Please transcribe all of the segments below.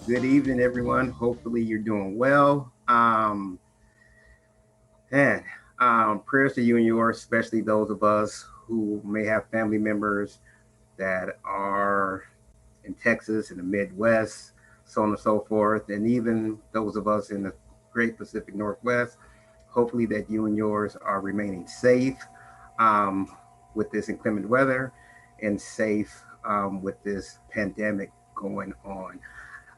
Good evening, everyone. Hopefully, you're doing well. And Prayers to you and yours, especially those of us who may have family members that are in Texas, in the Midwest, so on and so forth, and even those of us in the great Pacific Northwest. Hopefully, that you and yours are remaining safe um, with this inclement weather and safe with this pandemic going on.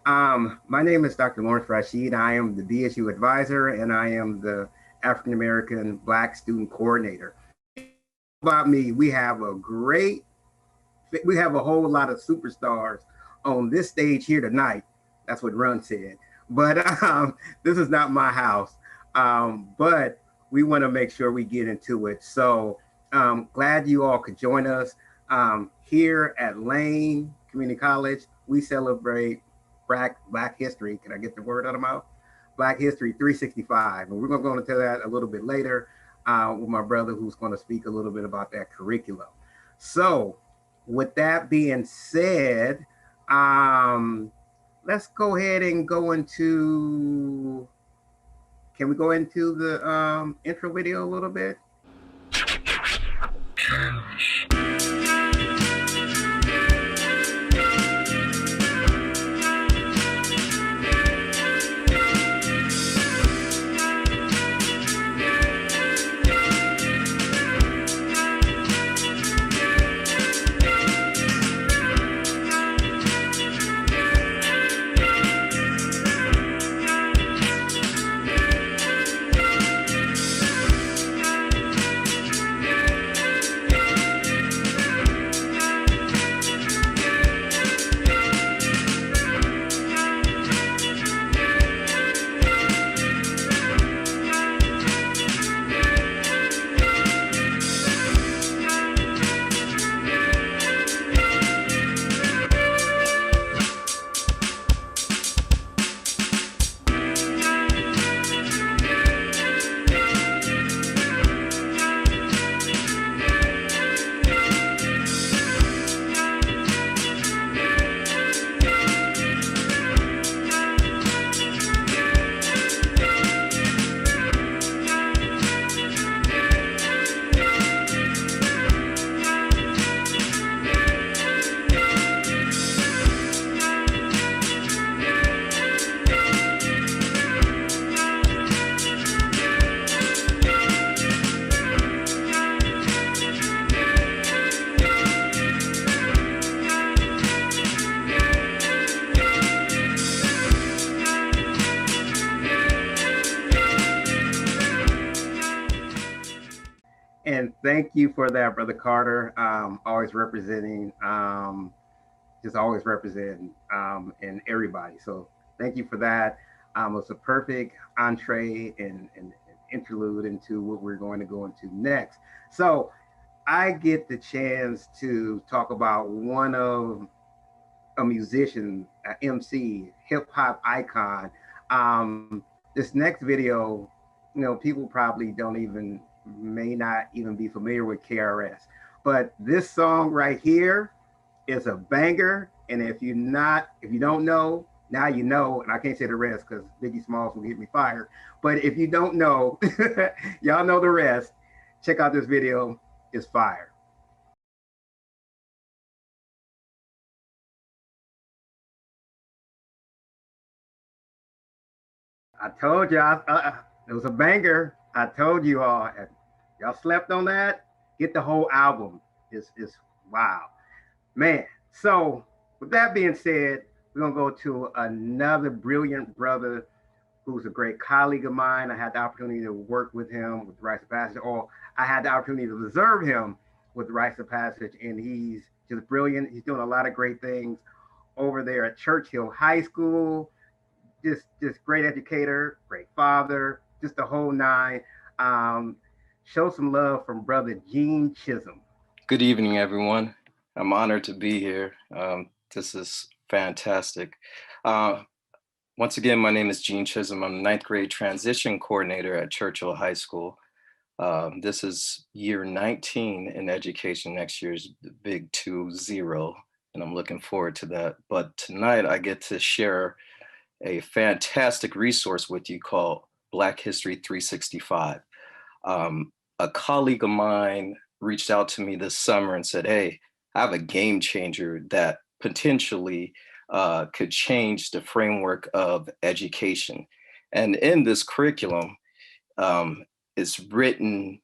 My name is Dr. Lawrence Rashid. I am the BSU advisor and I am the African American Black Student Coordinator. About me, we have a whole lot of superstars on this stage here tonight. That's what Run said. But this is not my house. But we want to make sure we get into it. So glad you all could join us here at Lane Community College. We celebrate Black History. Can I get the word out of my mouth? Black History 365. And we're going to go into that a little bit later with my brother who's going to speak a little bit about that curriculum. So, with that being said, um, let's go ahead and go into. Can we go into the intro video a little bit? And thank you for that, Brother Carter. Always representing, just always representing and everybody. So thank you for that. It's a perfect entree and interlude into what we're going to go into next. So I get the chance to talk about one of a musician, an MC, hip hop icon. This next video, people probably don't even may not even be familiar with KRS, but this song right here is a banger. And if you don't know, now you know. And I can't say the rest because Biggie Smalls will get me fired. But if you don't know, y'all know the rest. Check out this video. It's fire. I told y'all it was a banger. I told you all. If y'all slept on that, get the whole album. It's wow, man. So with that being said, we're gonna go to another brilliant brother who's a great colleague of mine. I had the opportunity to work with him with Rites of Passage, or I had the opportunity to observe him with Rites of Passage, and he's just brilliant. He's doing a lot of great things over there at Churchill High School. Just great educator, great father, just the whole nine. Um, show some love from brother Gene Chisholm. Good evening, everyone. I'm honored to be here. This is fantastic. Uh, Once again, my name is Gene Chisholm. I'm the ninth grade transition coordinator at Churchill High School. This is year 19 in education. Next year's the big 2-0, and I'm looking forward to that. But tonight I get to share a fantastic resource with you called Black History 365. A colleague of mine reached out to me this summer and said, hey, I have a game changer that potentially could change the framework of education. And in this curriculum, it's written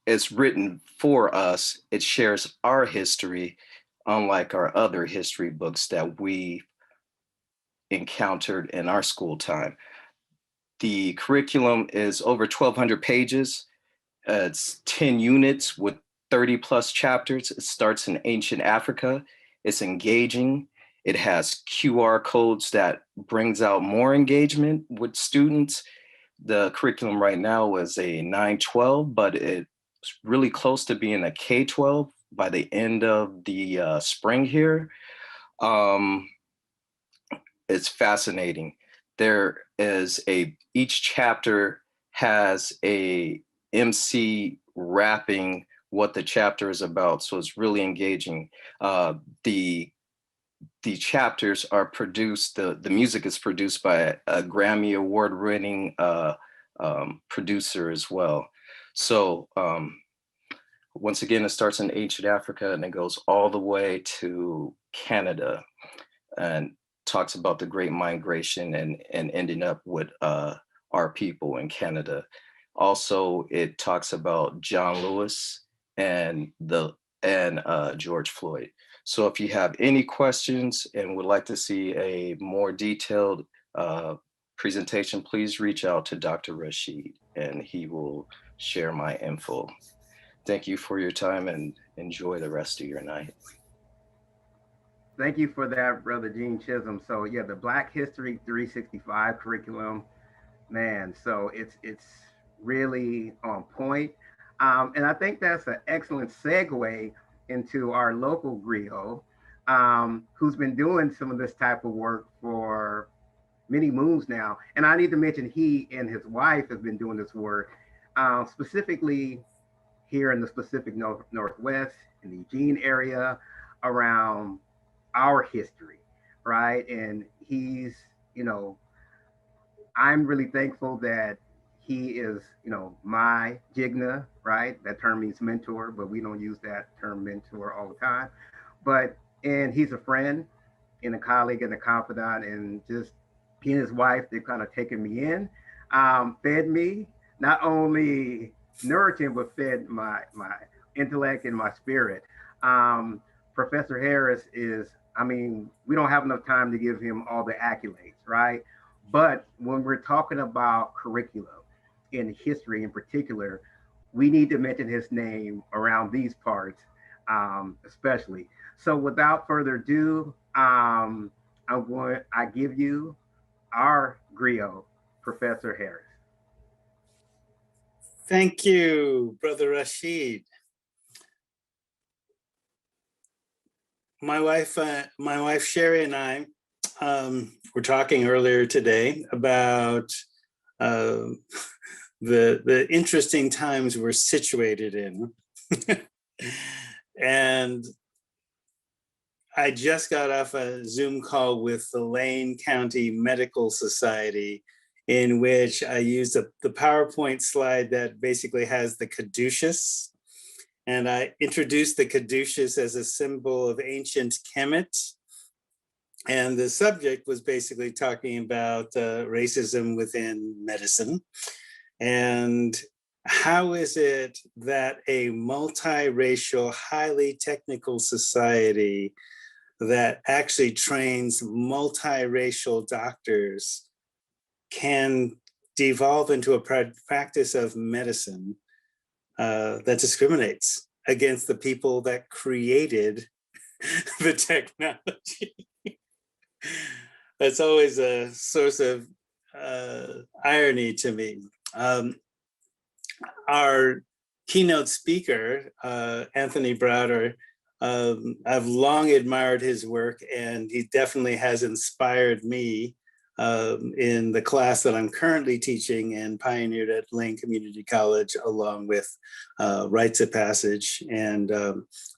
it's written for us. It shares our history, unlike our other history books that we encountered in our school time. The curriculum is over 1,200 pages. It's 10 units with 30 plus chapters. It starts in ancient Africa. It's engaging. It has QR codes that brings out more engagement with students. The curriculum right now is a 9-12, but it's really close to being a K-12 by the end of the spring here. It's fascinating. Each chapter has a MC rapping what the chapter is about. So it's really engaging. The chapters are produced, the music is produced by a Grammy Award winning producer as well. So once again, it starts in ancient Africa and it goes all the way to Canada and talks about the Great Migration and ending up with our people in Canada. Also, it talks about John Lewis and George Floyd. So if you have any questions and would like to see a more detailed presentation, please reach out to Dr. Rashid and he will share my info. Thank you for your time and enjoy the rest of your night. Thank you for that, Brother Gene Chisholm. So yeah, the Black History 365 curriculum, man. So it's really on point, and I think that's an excellent segue into our local griot, who's been doing some of this type of work for many moons now. And I need to mention he and his wife have been doing this work, specifically here in the Pacific Northwest, in the Eugene area, around our history, right? And he's, you know, I'm really thankful that he is, my Jigna, right? That term means mentor, but we don't use that term mentor all the time. But, and he's a friend and a colleague and a confidant, and just he and his wife, they've kind of taken me in, fed me, not only nourishing, but fed my intellect and my spirit. Um, Professor Harris is, I mean, we don't have enough time to give him all the accolades, right? But when we're talking about curriculum in history in particular, we need to mention his name around these parts, especially. So without further ado, I give you our griot, Professor Harris. Thank you, Brother Rashid. My wife Sherry and I were talking earlier today about the interesting times we're situated in. And I just got off a Zoom call with the Lane County Medical Society, in which I used the PowerPoint slide that basically has the caduceus. And I introduced the caduceus as a symbol of ancient Kemet. And the subject was basically talking about racism within medicine. And how is it that a multiracial, highly technical society that actually trains multiracial doctors can devolve into a practice of medicine that discriminates against the people that created the technology? That's always a source of irony to me. Our keynote speaker, Anthony Browder, I've long admired his work, and he definitely has inspired me in the class that I'm currently teaching and pioneered at Lane Community College, along with Rites of Passage and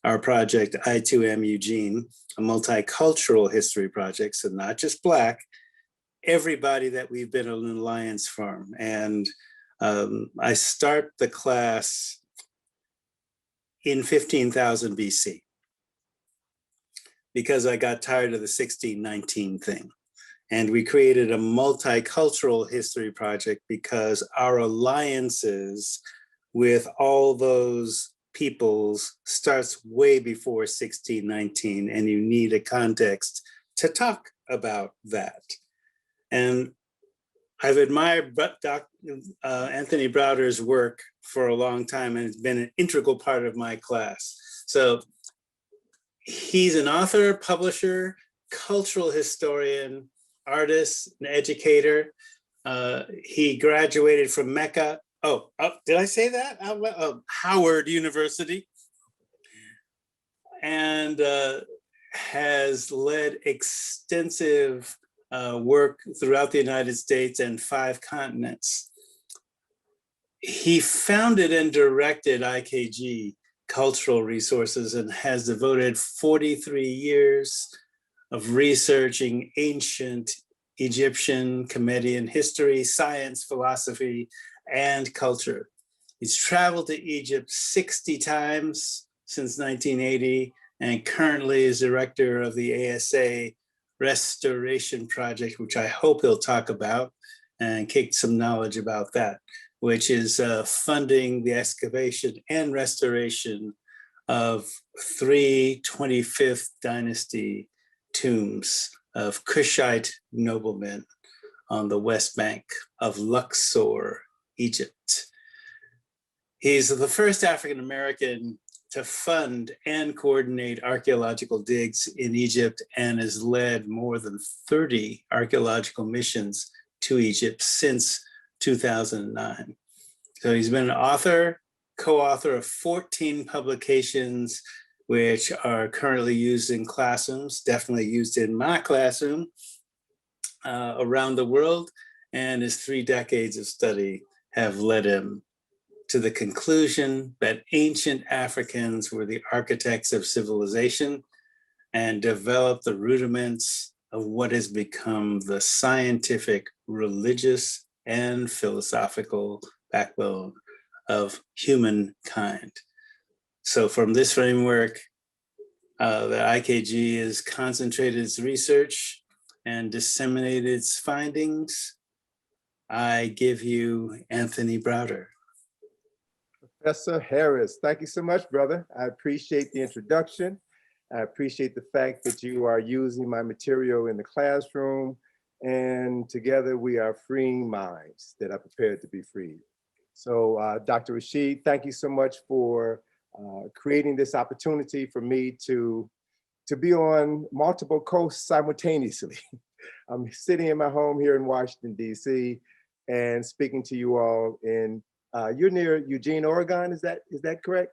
our project I2M Eugene, a multicultural history project, so not just Black, everybody that we've been an alliance from. And I start the class in 15,000 BC because I got tired of the 1619 thing. And we created a multicultural history project because our alliances with all those peoples starts way before 1619, and you need a context to talk about that. And I've admired Anthony Browder's work for a long time, and it's been an integral part of my class. So he's an author, publisher, cultural historian, artist, and educator. He graduated from Mecca. Oh, did I say that? Howard University. And has led extensive work throughout the United States and 5 continents. He founded and directed IKG Cultural Resources and has devoted 43 years of researching ancient Egyptian, Comedian history, science, philosophy, and culture. He's traveled to Egypt 60 times since 1980 and currently is director of the ASA Restoration Project, which I hope he'll talk about and kick some knowledge about that, which is funding the excavation and restoration of 3 25th dynasty tombs of Kushite noblemen on the West Bank of Luxor, Egypt. He's the first African-American to fund and coordinate archaeological digs in Egypt and has led more than 30 archaeological missions to Egypt since 2009. So he's been an author, co-author of 14 publications, which are currently used in classrooms, definitely used in my classroom around the world. And his 3 decades of study have led him to the conclusion that ancient Africans were the architects of civilization and developed the rudiments of what has become the scientific, religious, and philosophical backbone of humankind. So from this framework, the IKG has concentrated its research and disseminated its findings. I give you Anthony Browder. Professor Harris, thank you so much, brother. I appreciate the introduction. I appreciate the fact that you are using my material in the classroom, and together we are freeing minds that are prepared to be freed. So Dr. Rashid, thank you so much for creating this opportunity for me to be on multiple coasts simultaneously. I'm sitting in my home here in Washington, DC, and speaking to you all in you're near Eugene, Oregon, is that correct?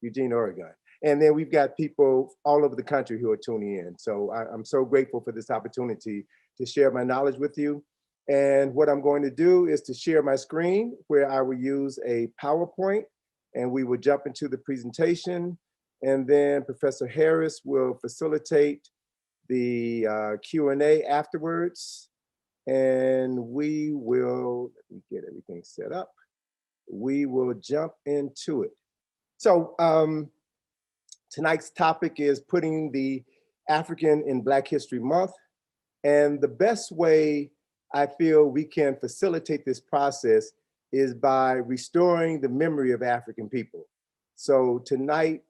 Eugene, Oregon. And then we've got people all over the country who are tuning in. So I'm so grateful for this opportunity to share my knowledge with you. And what I'm going to do is to share my screen where I will use a PowerPoint and we will jump into the presentation. And then Professor Harris will facilitate the Q&A afterwards. And we will, let me get everything set up. We will jump into it. So tonight's topic is putting the African in Black History Month. And the best way I feel we can facilitate this process is by restoring the memory of African people. So tonight,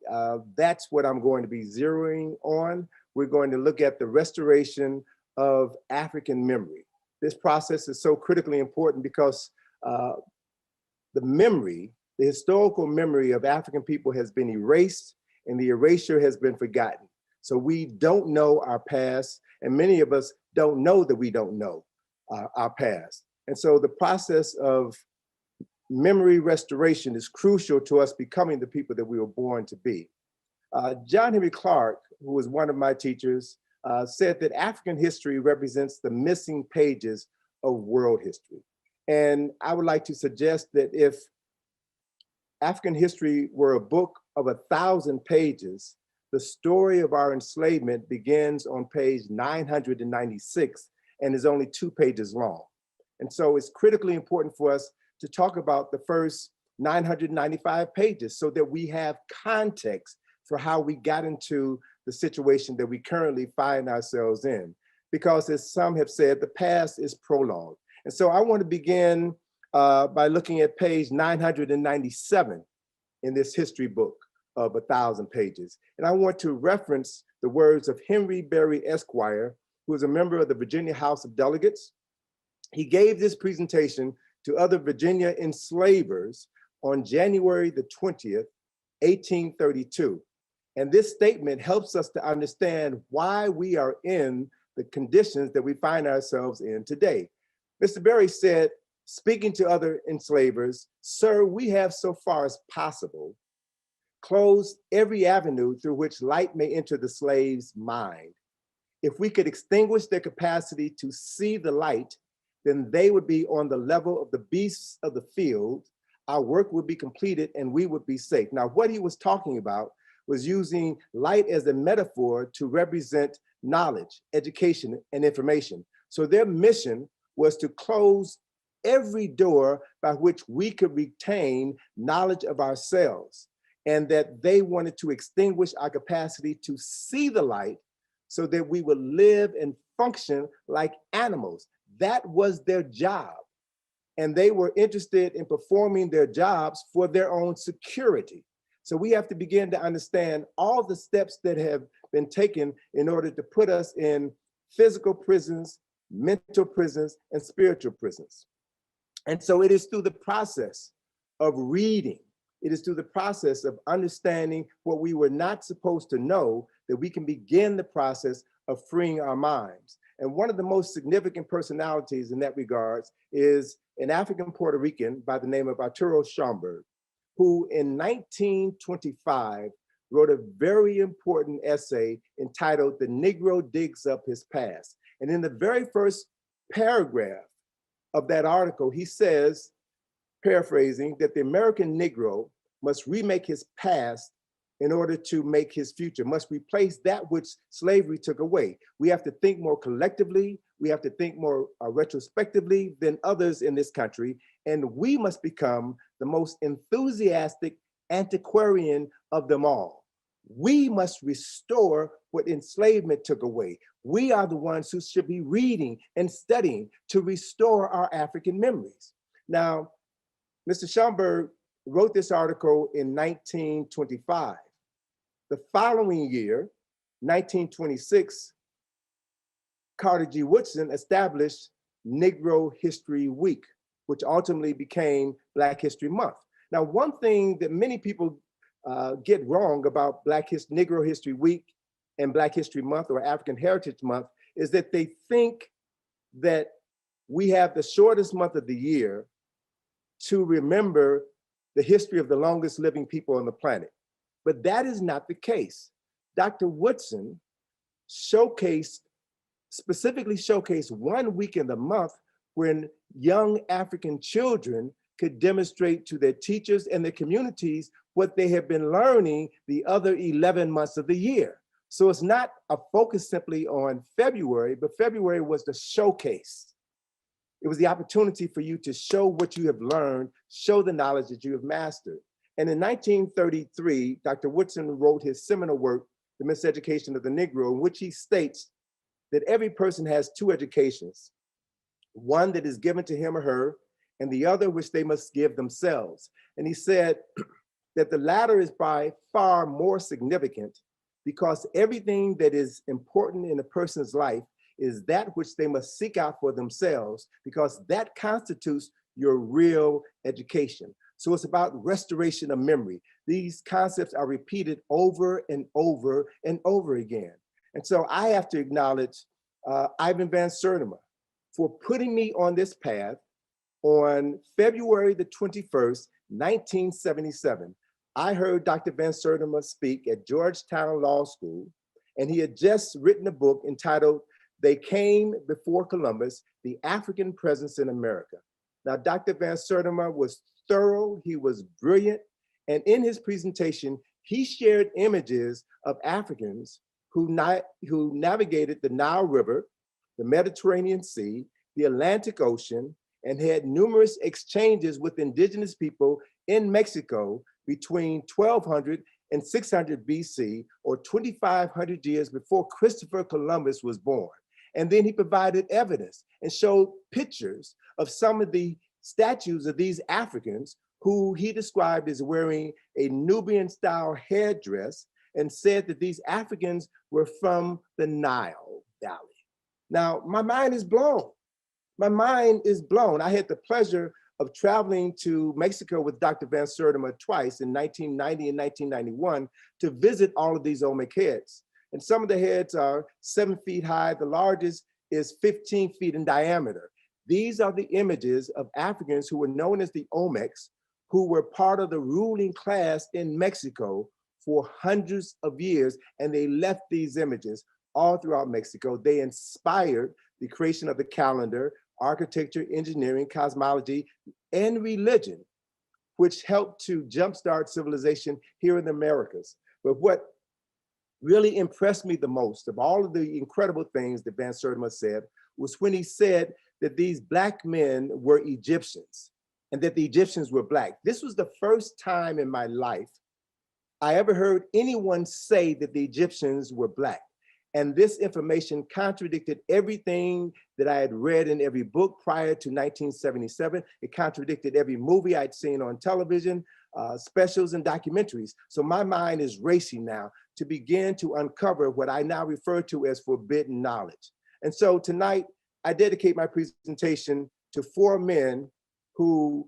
that's what I'm going to be zeroing on. We're going to look at the restoration of African memory. This process is so critically important because the memory, the historical memory of African people has been erased, and the erasure has been forgotten. So we don't know our past, and many of us don't know that we don't know our past. And so the process of memory restoration is crucial to us becoming the people that we were born to be. John Henry Clark, who was one of my teachers, said that African history represents the missing pages of world history. And I would like to suggest that if African history were a book of 1,000 pages, the story of our enslavement begins on page 996 and is only 2 pages long. And so it's critically important for us to talk about the first 995 pages so that we have context for how we got into the situation that we currently find ourselves in. Because as some have said, the past is prologue. And so I want to begin by looking at page 997 in this history book of 1,000 pages. And I want to reference the words of Henry Berry Esquire, who is a member of the Virginia House of Delegates. He gave this presentation to other Virginia enslavers on January the 20th, 1832. And this statement helps us to understand why we are in the conditions that we find ourselves in today. Mr. Berry said, speaking to other enslavers, "Sir, we have so far as possible closed every avenue through which light may enter the slave's mind. If we could extinguish their capacity to see the light, then they would be on the level of the beasts of the field. Our work would be completed and we would be safe." Now, what he was talking about was using light as a metaphor to represent knowledge, education, and information. So their mission was to close every door by which we could retain knowledge of ourselves, and that they wanted to extinguish our capacity to see the light so that we would live and function like animals. That was their job. And they were interested in performing their jobs for their own security. So we have to begin to understand all the steps that have been taken in order to put us in physical prisons, mental prisons, and spiritual prisons. And so it is through the process of reading, it is through the process of understanding what we were not supposed to know that we can begin the process of freeing our minds. And one of the most significant personalities in that regards is an African Puerto Rican by the name of Arturo Schomburg, who in 1925 wrote a very important essay entitled "The Negro Digs Up His Past." And in the very first paragraph of that article, he says, paraphrasing, that the American Negro must remake his past in order to make his future, must replace that which slavery took away. We have to think more collectively, we have to think more retrospectively than others in this country, and we must become the most enthusiastic antiquarian of them all. We must restore what enslavement took away. We are the ones who should be reading and studying to restore our African memories. Now, Mr. Schomburg wrote this article in 1925. The following year, 1926, Carter G. Woodson established Negro History Week, which ultimately became Black History Month. Now, one thing that many people get wrong about Negro History Week and Black History Month or African Heritage Month is that they think that we have the shortest month of the year to remember the history of the longest living people on the planet. But that is not the case. Dr. Woodson specifically showcased 1 week in the month when young African children could demonstrate to their teachers and their communities what they have been learning the other 11 months of the year. So it's not a focus simply on February, but February was the showcase. It was the opportunity for you to show what you have learned, show the knowledge that you have mastered. And in 1933, Dr. Woodson wrote his seminal work, The Miseducation of the Negro, in which he states that every person has 2 educations, one that is given to him or her, and the other which they must give themselves. And he said that the latter is by far more significant because everything that is important in a person's life is that which they must seek out for themselves, because that constitutes your real education. So it's about restoration of memory. These concepts are repeated over and over and over again. And so I have to acknowledge Ivan Van Sertima for putting me on this path on February the 21st, 1977. I heard Dr. Van Sertima speak at Georgetown Law School, And he had just written a book entitled They Came Before Columbus, The African Presence in America. Now, Dr. Van Sertima was thorough, he was brilliant, and in his presentation, he shared images of Africans who navigated the Nile River, the Mediterranean Sea, the Atlantic Ocean, and had numerous exchanges with indigenous people in Mexico between 1200 and 600 BC, or 2,500 years before Christopher Columbus was born. And then he provided evidence and showed pictures of some of the statues of these Africans who he described as wearing a Nubian style headdress, and said that these Africans were from the Nile Valley. Now, my mind is blown. My mind is blown. I had the pleasure of traveling to Mexico with Dr. Van Sertima twice in 1990 and 1991 to visit all of these Olmec heads. And some of the heads are 7 feet high. The largest is 15 feet in diameter. These are the images of Africans who were known as the Olmecs, who were part of the ruling class in Mexico for hundreds of years, and they left these images all throughout Mexico. They inspired the creation of the calendar, architecture, engineering, cosmology, and religion, which helped to jumpstart civilization here in the Americas. But what really impressed me the most of all of the incredible things that Van Sertima said was when he said that these Black men were Egyptians and that the Egyptians were Black. This was the first time in my life I ever heard anyone say that the Egyptians were Black. And this information contradicted everything that I had read in every book prior to 1977. It contradicted every movie I'd seen on television, specials and documentaries. So my mind is racing now to begin to uncover what I now refer to as forbidden knowledge. And so tonight, I dedicate my presentation to 4 men who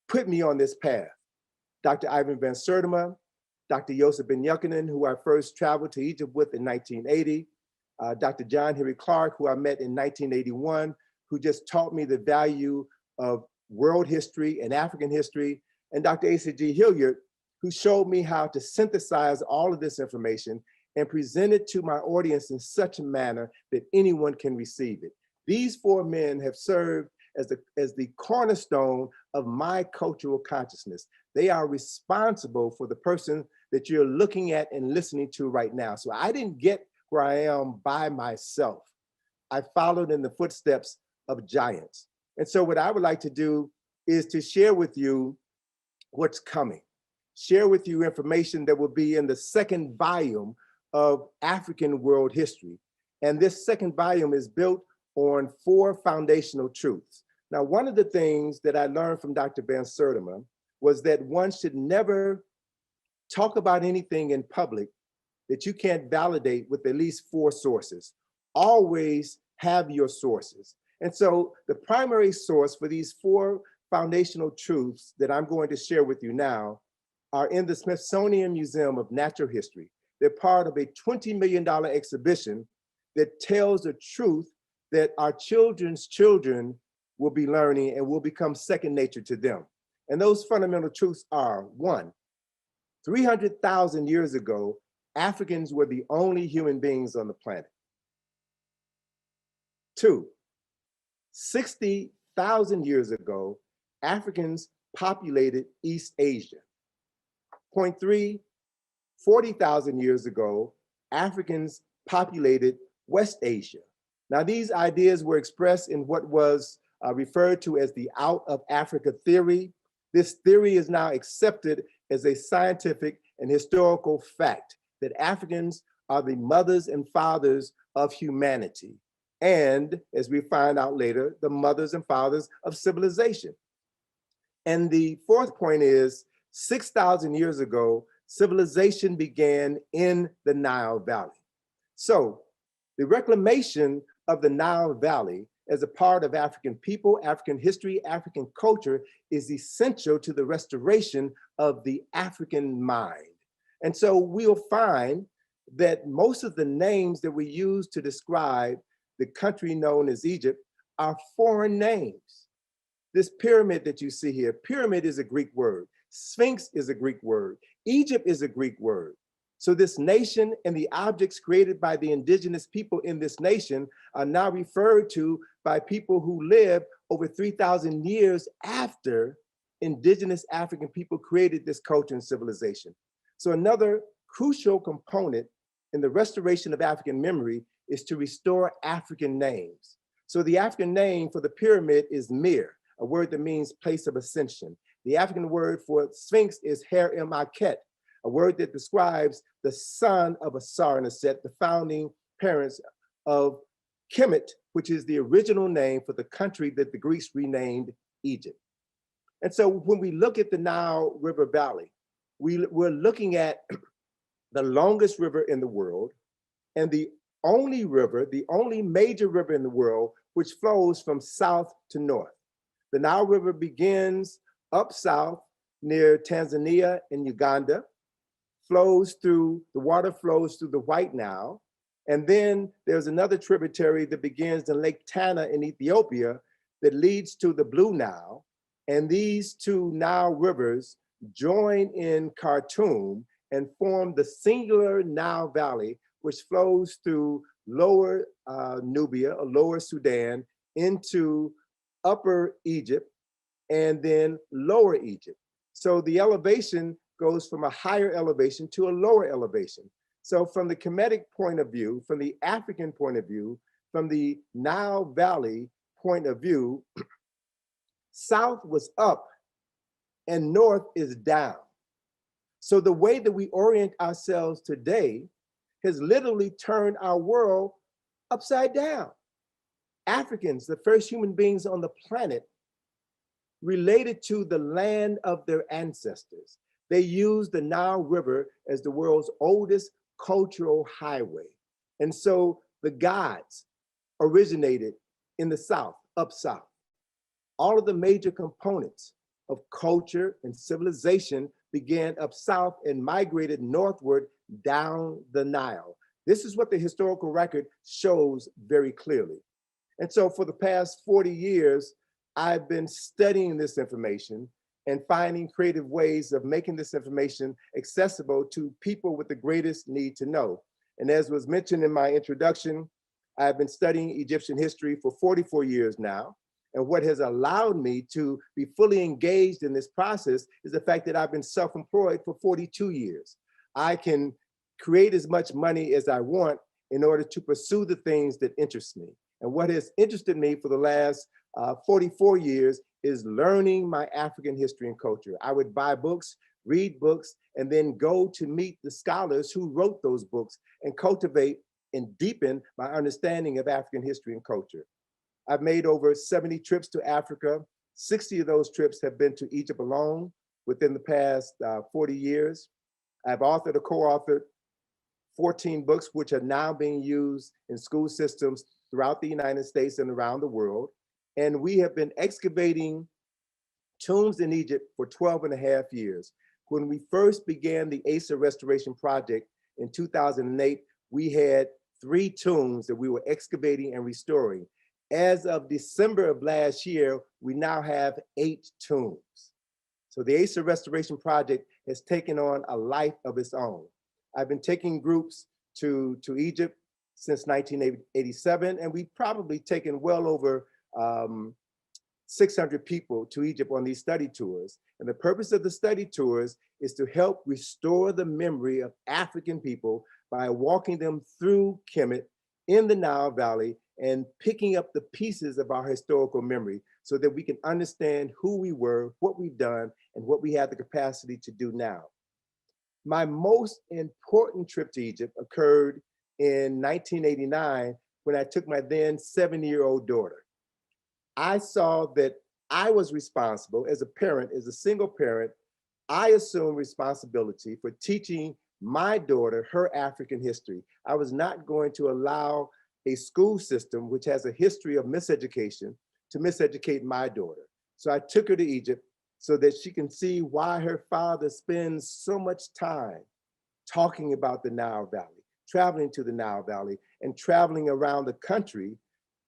put me on this path. Dr. Ivan Van Sertima, Dr. Joseph Ben Yuckanen, who I first traveled to Egypt with in 1980, Dr. John Henry Clark, who I met in 1981, who just taught me the value of world history and African history, and Dr. Asa G. Hilliard, who showed me how to synthesize all of this information and present it to my audience in such a manner that anyone can receive it. These 4 men have served as the cornerstone of my cultural consciousness. They are responsible for the person that you're looking at and listening to right now. So I didn't get where I am by myself. I followed in the footsteps of giants. And so what I would like to do is to share with you what's coming, share with you information that will be in the 2nd volume of African World History. And this 2nd volume is built on 4 foundational truths. Now, one of the things that I learned from Dr. Van Sertima was that one should never talk about anything in public that you can't validate with at least 4 sources. Always have your sources. And so the primary source for these 4 foundational truths that I'm going to share with you now are in the Smithsonian Museum of Natural History. They're part of a $20 million exhibition that tells the truth that our children's children will be learning and will become second nature to them. And those fundamental truths are: 1, 300,000 years ago, Africans were the only human beings on the planet. 2, 60,000 years ago, Africans populated East Asia. Point 3, 40,000 years ago, Africans populated West Asia. Now, these ideas were expressed in what was referred to as the Out of Africa theory. This theory is now accepted as a scientific and historical fact that Africans are the mothers and fathers of humanity, and, as we find out later, the mothers and fathers of civilization. And the 4th point is, 6,000 years ago, civilization began in the Nile Valley. So the reclamation of the Nile Valley as a part of African people, African history, African culture is essential to the restoration of the African mind. And so we'll find that most of the names that we use to describe the country known as Egypt are foreign names. This pyramid that you see here, pyramid is a Greek word. Sphinx is a Greek word. Egypt is a Greek word. So this nation and the objects created by the indigenous people in this nation are now referred to by people who live over 3,000 years after indigenous African people created this culture and civilization. So another crucial component in the restoration of African memory is to restore African names. So the African name for the pyramid is Mir, a word that means place of ascension. The African word for Sphinx is Her Em Akhet, a word that describes the son of Asar and Aset, the founding parents of Kemet, which is the original name for the country that the Greeks renamed Egypt. And so when we look at the Nile River Valley, we're looking at the longest river in the world and the only river, the only major river in the world, which flows from south to north. The Nile River begins up south near Tanzania and Uganda, the water flows through the White Nile. And then there's another tributary that begins in Lake Tana in Ethiopia that leads to the Blue Nile. And these two Nile rivers join in Khartoum and form the singular Nile Valley, which flows through lower Nubia or lower Sudan into upper Egypt and then lower Egypt. So the elevation goes from a higher elevation to a lower elevation. So from the Kemetic point of view, from the African point of view, from the Nile Valley point of view, south was up and north is down. So the way that we orient ourselves today has literally turned our world upside down. Africans, the first human beings on the planet, related to the land of their ancestors. They used the Nile River as the world's oldest cultural highway. And so the gods originated in the south, up south. All of the major components of culture and civilization began up south and migrated northward down the Nile. This is what the historical record shows very clearly. And so for the past 40 years, I've been studying this information and finding creative ways of making this information accessible to people with the greatest need to know. And as was mentioned in my introduction, I've been studying Egyptian history for 44 years now. And what has allowed me to be fully engaged in this process is the fact that I've been self-employed for 42 years. I can create as much money as I want in order to pursue the things that interest me. And what has interested me for the last 44 years is learning my African history and culture. I would buy books, read books, and then go to meet the scholars who wrote those books and cultivate and deepen my understanding of African history and culture. I've made over 70 trips to Africa. 60 of those trips have been to Egypt alone within the past 40 years. I've authored or co-authored 14 books, which are now being used in school systems throughout the United States and around the world. And we have been excavating tombs in Egypt for 12 and a half years. When we first began the Asa Restoration Project in 2008, we had 3 tombs that we were excavating and restoring. As of December of last year, we now have 8 tombs. So the Asa Restoration Project has taken on a life of its own. I've been taking groups to Egypt since 1987, and we've probably taken well over 600 people to Egypt on these study tours. And the purpose of the study tours is to help restore the memory of African people by walking them through Kemet in the Nile Valley and picking up the pieces of our historical memory so that we can understand who we were, what we've done, and what we have the capacity to do now. My most important trip to Egypt occurred in 1989 when I took my then 7-year-old daughter. I saw that I was responsible as a parent, as a single parent. I assumed responsibility for teaching my daughter her African history. I was not going to allow a school system which has a history of miseducation to miseducate my daughter. So I took her to Egypt so that she can see why her father spends so much time talking about the Nile Valley, traveling to the Nile Valley, and traveling around the country,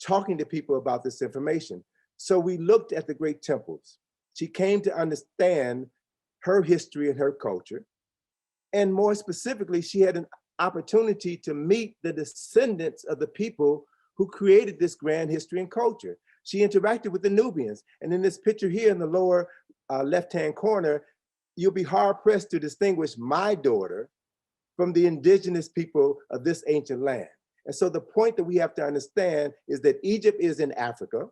talking to people about this information. So we looked at the great temples. She came to understand her history and her culture. And more specifically, she had an opportunity to meet the descendants of the people who created this grand history and culture. She interacted with the Nubians. And in this picture here in the lower left-hand corner, you'll be hard pressed to distinguish my daughter from the indigenous people of this ancient land. And so the point that we have to understand is that Egypt is in Africa,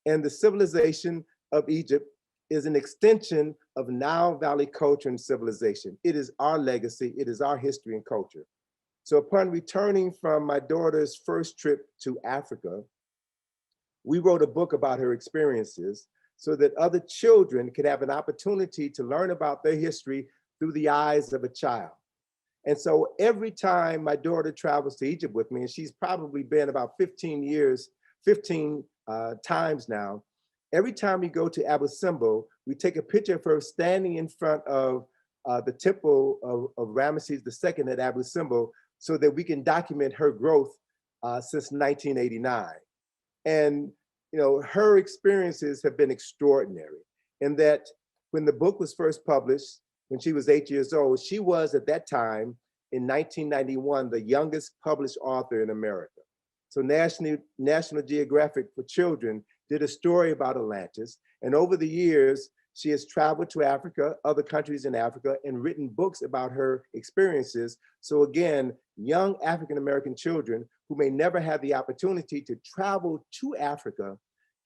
and the civilization of Egypt is an extension of Nile Valley culture and civilization. It is our legacy, it is our history and culture. So upon returning from my daughter's first trip to Africa, we wrote a book about her experiences so that other children could have an opportunity to learn about their history through the eyes of a child. And so every time my daughter travels to Egypt with me, and she's probably been about 15 times now, every time we go to Abu Simbel, we take a picture of her standing in front of the temple of Ramesses II at Abu Simbel so that we can document her growth since 1989. And her experiences have been extraordinary in that when the book was first published, when she was 8 years old, she was at that time in 1991, the youngest published author in America. So National Geographic for Children did a story about Atlantis. And over the years, she has traveled to Africa, other countries in Africa, and written books about her experiences. So again, young African-American children who may never have the opportunity to travel to Africa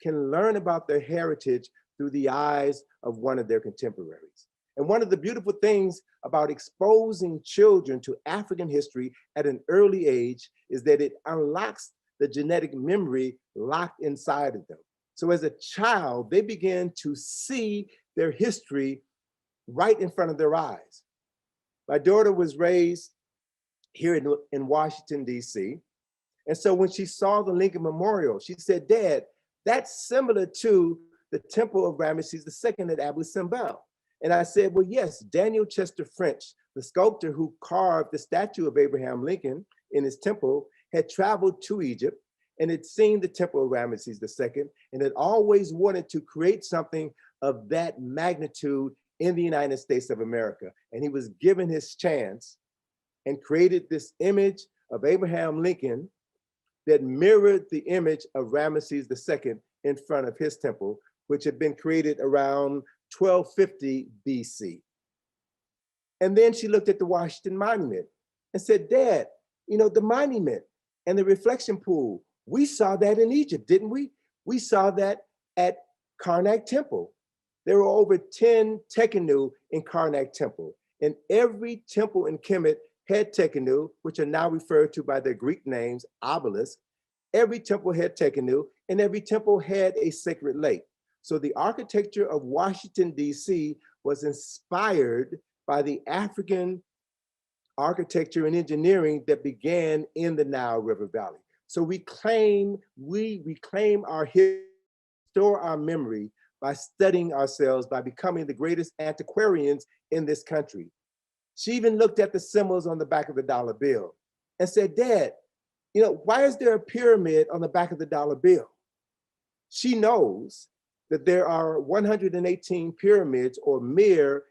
can learn about their heritage through the eyes of one of their contemporaries. And one of the beautiful things about exposing children to African history at an early age is that it unlocks the genetic memory locked inside of them. So as a child, they begin to see their history right in front of their eyes. My daughter was raised here in Washington, D.C. And so when she saw the Lincoln Memorial, she said, "Dad, that's similar to the temple of Ramesses II at Abu Simbel." And I said, "Well, yes, Daniel Chester French, the sculptor who carved the statue of Abraham Lincoln in his temple, had traveled to Egypt and had seen the temple of Ramesses II and had always wanted to create something of that magnitude in the United States of America. And he was given his chance and created this image of Abraham Lincoln that mirrored the image of Ramesses II in front of his temple, which had been created around 1250 BC. And then she looked at the Washington Monument and said, "Dad, the monument and the reflection pool, we saw that in Egypt, didn't we? We saw that at Karnak Temple. There were over 10 Tekenu in Karnak Temple, and every temple in Kemet had Tekenu, which are now referred to by their Greek names, obelisk. Every temple had Tekenu, and every temple had a sacred lake. So the architecture of Washington, D.C. was inspired by the African architecture and engineering that began in the Nile River Valley. So we reclaim our history, store our memory by studying ourselves, by becoming the greatest antiquarians in this country." She even looked at the symbols on the back of the dollar bill and said, "Dad, why is there a pyramid on the back of the dollar bill?" She knows that there are 118 pyramids or mir,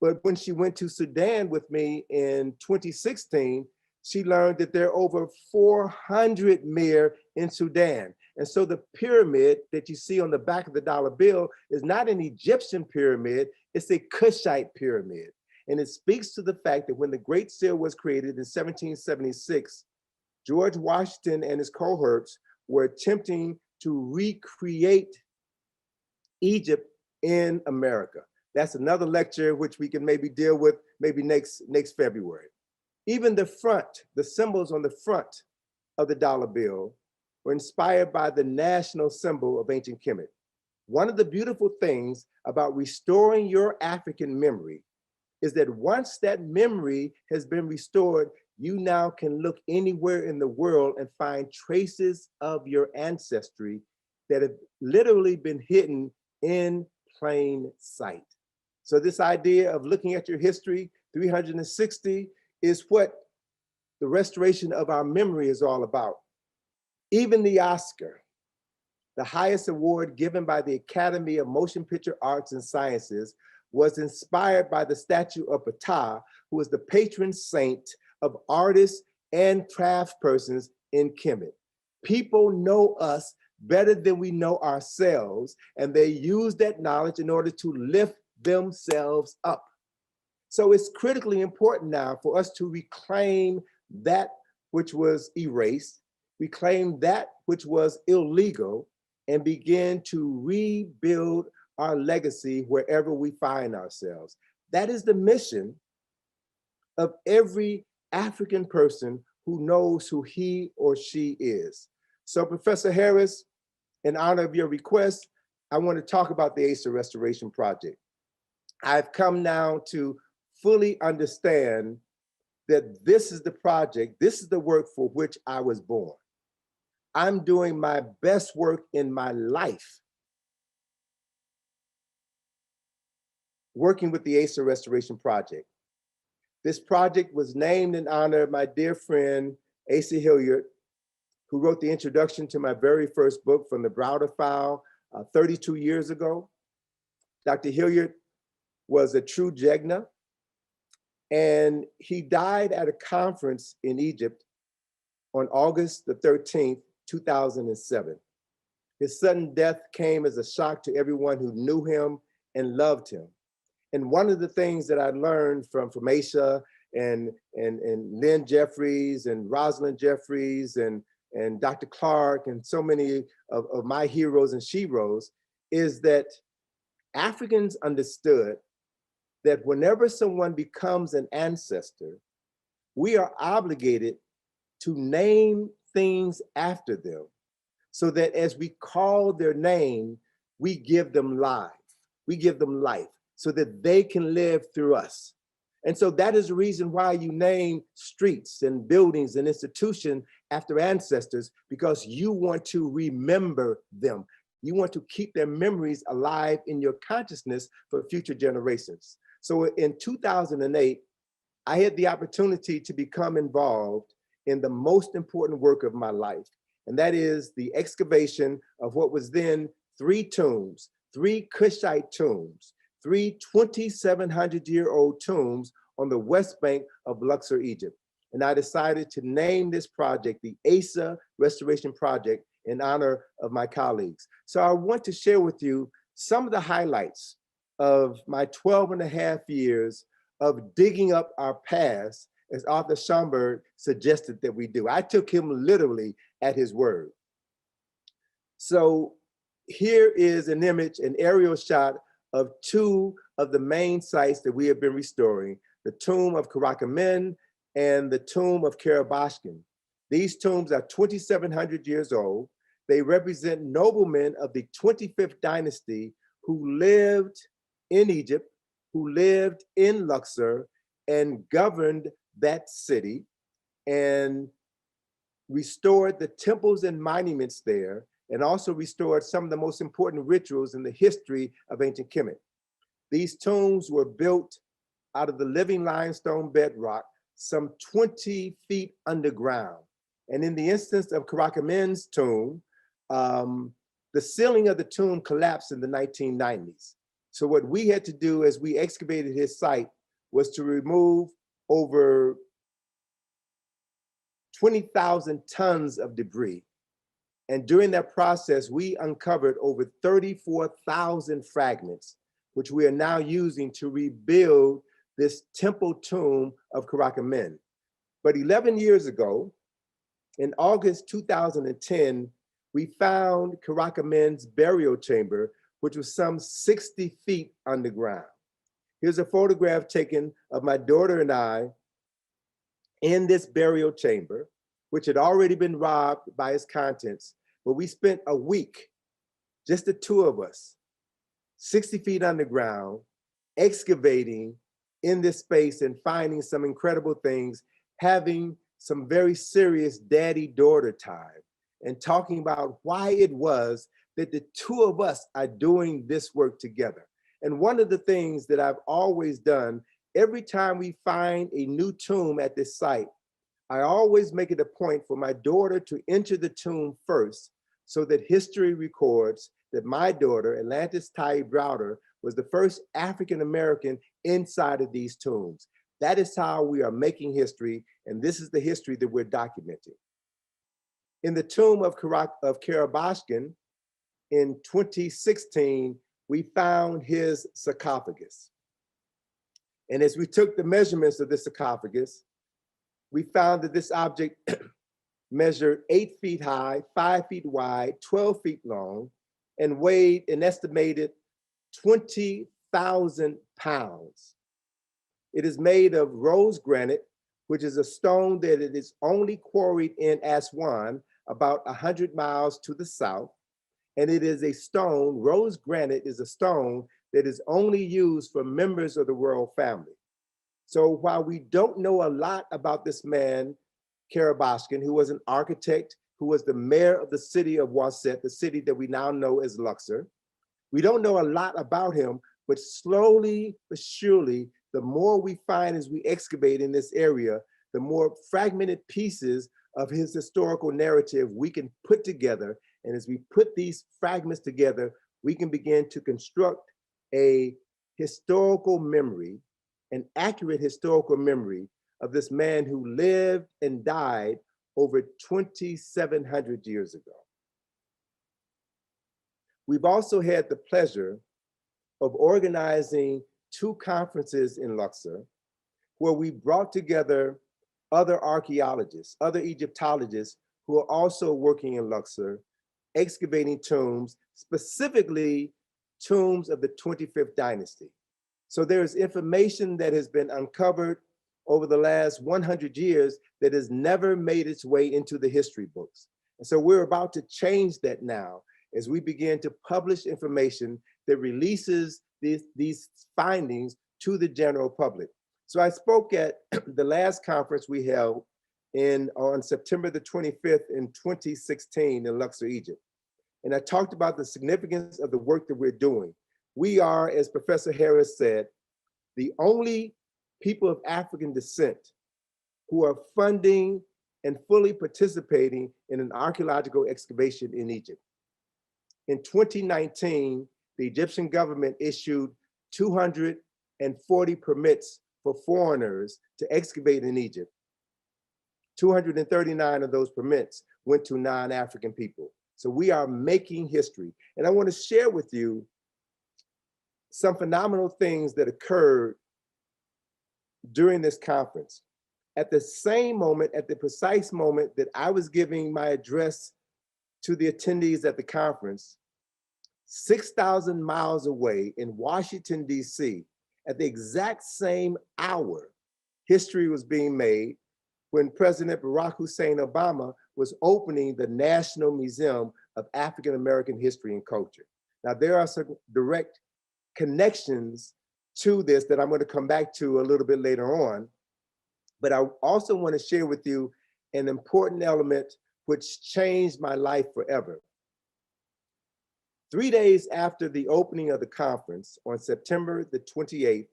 but when she went to Sudan with me in 2016, she learned that there are over 400 mir in Sudan. And so the pyramid that you see on the back of the dollar bill is not an Egyptian pyramid, it's a Kushite pyramid. And it speaks to the fact that when the Great Seal was created in 1776, George Washington and his cohorts were attempting to recreate Egypt in America. That's another lecture which we can maybe deal with maybe next February. Even the front, the symbols on the front of the dollar bill were inspired by the national symbol of ancient Kemet. One of the beautiful things about restoring your African memory is that once that memory has been restored, you now can look anywhere in the world and find traces of your ancestry that have literally been hidden in plain sight. So this idea of looking at your history 360 is what the restoration of our memory is all about. Even the Oscar, the highest award given by the Academy of Motion Picture Arts and Sciences, was inspired by the statue of Ptah, who was the patron saint of artists and craftspersons in Kemet. People know us better than we know ourselves, and they use that knowledge in order to lift themselves up. So it's critically important now for us to reclaim that which was erased, reclaim that which was illegal, and begin to rebuild our legacy wherever we find ourselves. That is the mission of every African person who knows who he or she is. So Professor Harris, in honor of your request, I want to talk about the Asa Restoration Project. I've come now to fully understand that this is the project, this is the work for which I was born. I'm doing my best work in my life working with the Asa Restoration Project. This project was named in honor of my dear friend, Asa Hilliard, who wrote the introduction to my very first book from the Browder file 32 years ago. Dr. Hilliard was a true Jegna, and he died at a conference in Egypt on August the 13th, 2007. His sudden death came as a shock to everyone who knew him and loved him. And one of the things that I learned from Asa and Lynn Jeffries and Rosalind Jeffries and Dr. Clark and so many of my heroes and sheroes is that Africans understood that whenever someone becomes an ancestor, we are obligated to name things after them so that as we call their name, we give them life. We give them life so that they can live through us. And so that is the reason why you name streets and buildings and institutions after ancestors, because you want to remember them. You want to keep their memories alive in your consciousness for future generations. So in 2008, I had the opportunity to become involved in the most important work of my life, and that is the excavation of what was then 3 tombs, 3 Kushite tombs, 3 2,700-year-old tombs on the west bank of Luxor, Egypt. And I decided to name this project the Asa Restoration Project in honor of my colleagues. So I want to share with you some of the highlights of my 12 and a half years of digging up our past, as Arthur Schomburg suggested that we do. I took him literally at his word. So here is an image, an aerial shot of 2 of the main sites that we have been restoring, the tomb of Karakamen and the tomb of Karabashkin. These tombs are 2,700 years old. They represent noblemen of the 25th dynasty who lived in Egypt, who lived in Luxor and governed that city and restored the temples and monuments there, and also restored some of the most important rituals in the history of ancient Kemet. These tombs were built out of the living limestone bedrock, some 20 feet underground. And in the instance of Karakamen's tomb, the ceiling of the tomb collapsed in the 1990s. So what we had to do as we excavated his site was to remove over 20,000 tons of debris. And during that process, we uncovered over 34,000 fragments, which we are now using to rebuild this temple tomb of Karakamen. But 11 years ago, in August 2010, we found Karakamen's burial chamber, which was some 60 feet underground. Here's a photograph taken of my daughter and I in this burial chamber, which had already been robbed by its contents. But we spent a week, just the 2 of us, 60 feet underground, excavating in this space and finding some incredible things, having some very serious daddy-daughter time, and talking about why it was that the 2 of us are doing this work together. And one of the things that I've always done, every time we find a new tomb at this site, I always make it a point for my daughter to enter the tomb first so that history records that my daughter, Atlantis Tai Browder, was the first African-American inside of these tombs. That is how we are making history, and this is the history that we're documenting. In the tomb of Karabashkin in 2016, we found his sarcophagus. And as we took the measurements of this sarcophagus, we found that this object measured 8 feet high, 5 feet wide, 12 feet long, and weighed an estimated 20,000 pounds. It is made of rose granite, which is a stone that it is only quarried in Aswan, about 100 miles to the south. And it is a stone, rose granite is a stone that is only used for members of the royal family. So while we don't know a lot about this man, Karabashkin, who was an architect, who was the mayor of the city of Waset, the city that we now know as Luxor, we don't know a lot about him, but slowly but surely, the more we find as we excavate in this area, the more fragmented pieces of his historical narrative we can put together. And as we put these fragments together, we can begin to construct a historical memory, an accurate historical memory of this man who lived and died over 2,700 years ago. We've also had the pleasure of organizing 2 conferences in Luxor, where we brought together other archaeologists, other Egyptologists who are also working in Luxor, excavating tombs, specifically tombs of the 25th dynasty. So there's information that has been uncovered over the last 100 years that has never made its way into the history books. And so we're about to change that now as we begin to publish information that releases these findings to the general public. So I spoke at the last conference we held on September the 25th in 2016 in Luxor, Egypt. And I talked about the significance of the work that we're doing. We are, as Professor Harris said, the only people of African descent who are funding and fully participating in an archaeological excavation in Egypt. In 2019, the Egyptian government issued 240 permits for foreigners to excavate in Egypt. 239 of those permits went to non-African people. So we are making history. And I want to share with you some phenomenal things that occurred during this conference. At the same moment, at the precise moment that I was giving my address to the attendees at the conference, 6,000 miles away in Washington, D.C., at the exact same hour, history was being made when President Barack Hussein Obama was opening the National Museum of African American History and Culture. Now, there are some direct connections to this that I'm going to come back to a little bit later on. But I also want to share with you an important element which changed my life forever. 3 days after the opening of the conference, on September the 28th,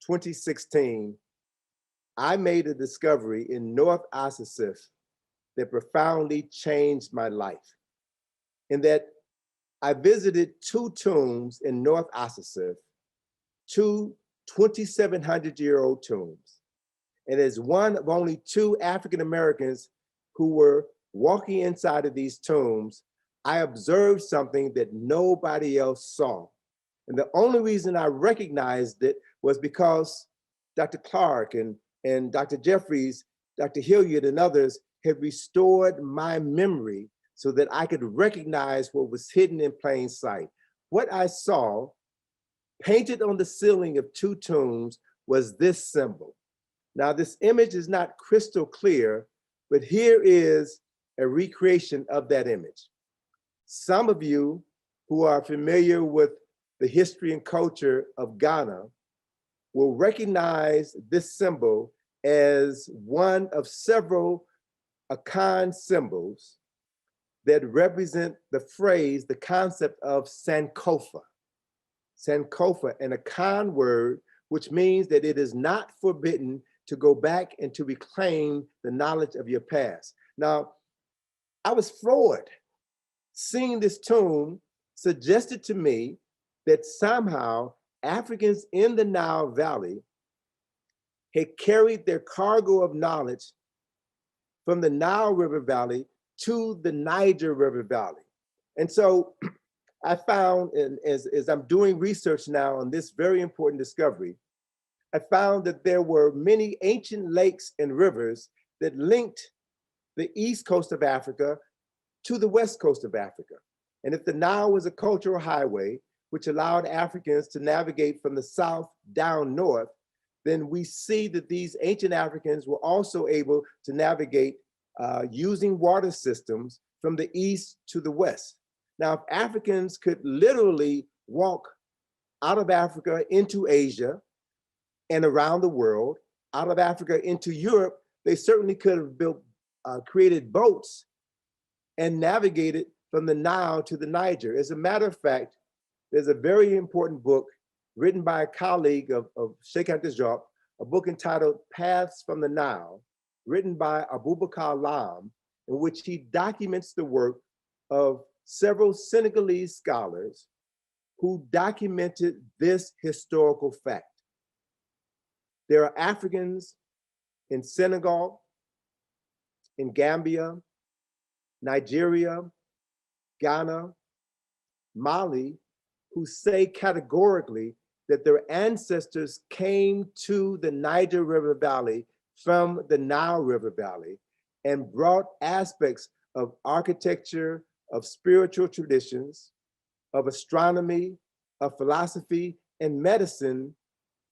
2016, I made a discovery in North Asasif that profoundly changed my life. In that I visited 2 tombs in North Asasif, 2 2,700-year-old tombs. And as one of only 2 African Americans who were walking inside of these tombs, I observed something that nobody else saw. And the only reason I recognized it was because Dr. Clark and Dr. Jeffries, Dr. Hilliard and others had restored my memory so that I could recognize what was hidden in plain sight. What I saw painted on the ceiling of 2 tombs was this symbol. Now, this image is not crystal clear, but here is a recreation of that image. Some of you who are familiar with the history and culture of Ghana will recognize this symbol as one of several Akan symbols that represent the phrase, the concept of Sankofa. Sankofa, an Akan word, which means that it is not forbidden to go back and to reclaim the knowledge of your past. Now, I was floored seeing this tomb suggested to me that somehow Africans in the Nile Valley had carried their cargo of knowledge from the Nile River Valley to the Niger River Valley. And so I found, and as I'm doing research now on this very important discovery, I found that there were many ancient lakes and rivers that linked the east coast of Africa to the west coast of Africa. And if the Nile was a cultural highway, which allowed Africans to navigate from the south down north, then we see that these ancient Africans were also able to navigate using water systems from the east to the west. Now, if Africans could literally walk out of Africa into Asia and around the world, out of Africa into Europe, they certainly could have created boats and navigated from the Nile to the Niger. As a matter of fact, there's a very important book written by a colleague of Sheikh Anta Diop, a book entitled Paths from the Nile, written by Abubakar Lam, in which he documents the work of several Senegalese scholars who documented this historical fact. There are Africans in Senegal, in Gambia, Nigeria, Ghana, Mali, who say categorically that their ancestors came to the Niger River Valley from the Nile River Valley and brought aspects of architecture, of spiritual traditions, of astronomy, of philosophy, and medicine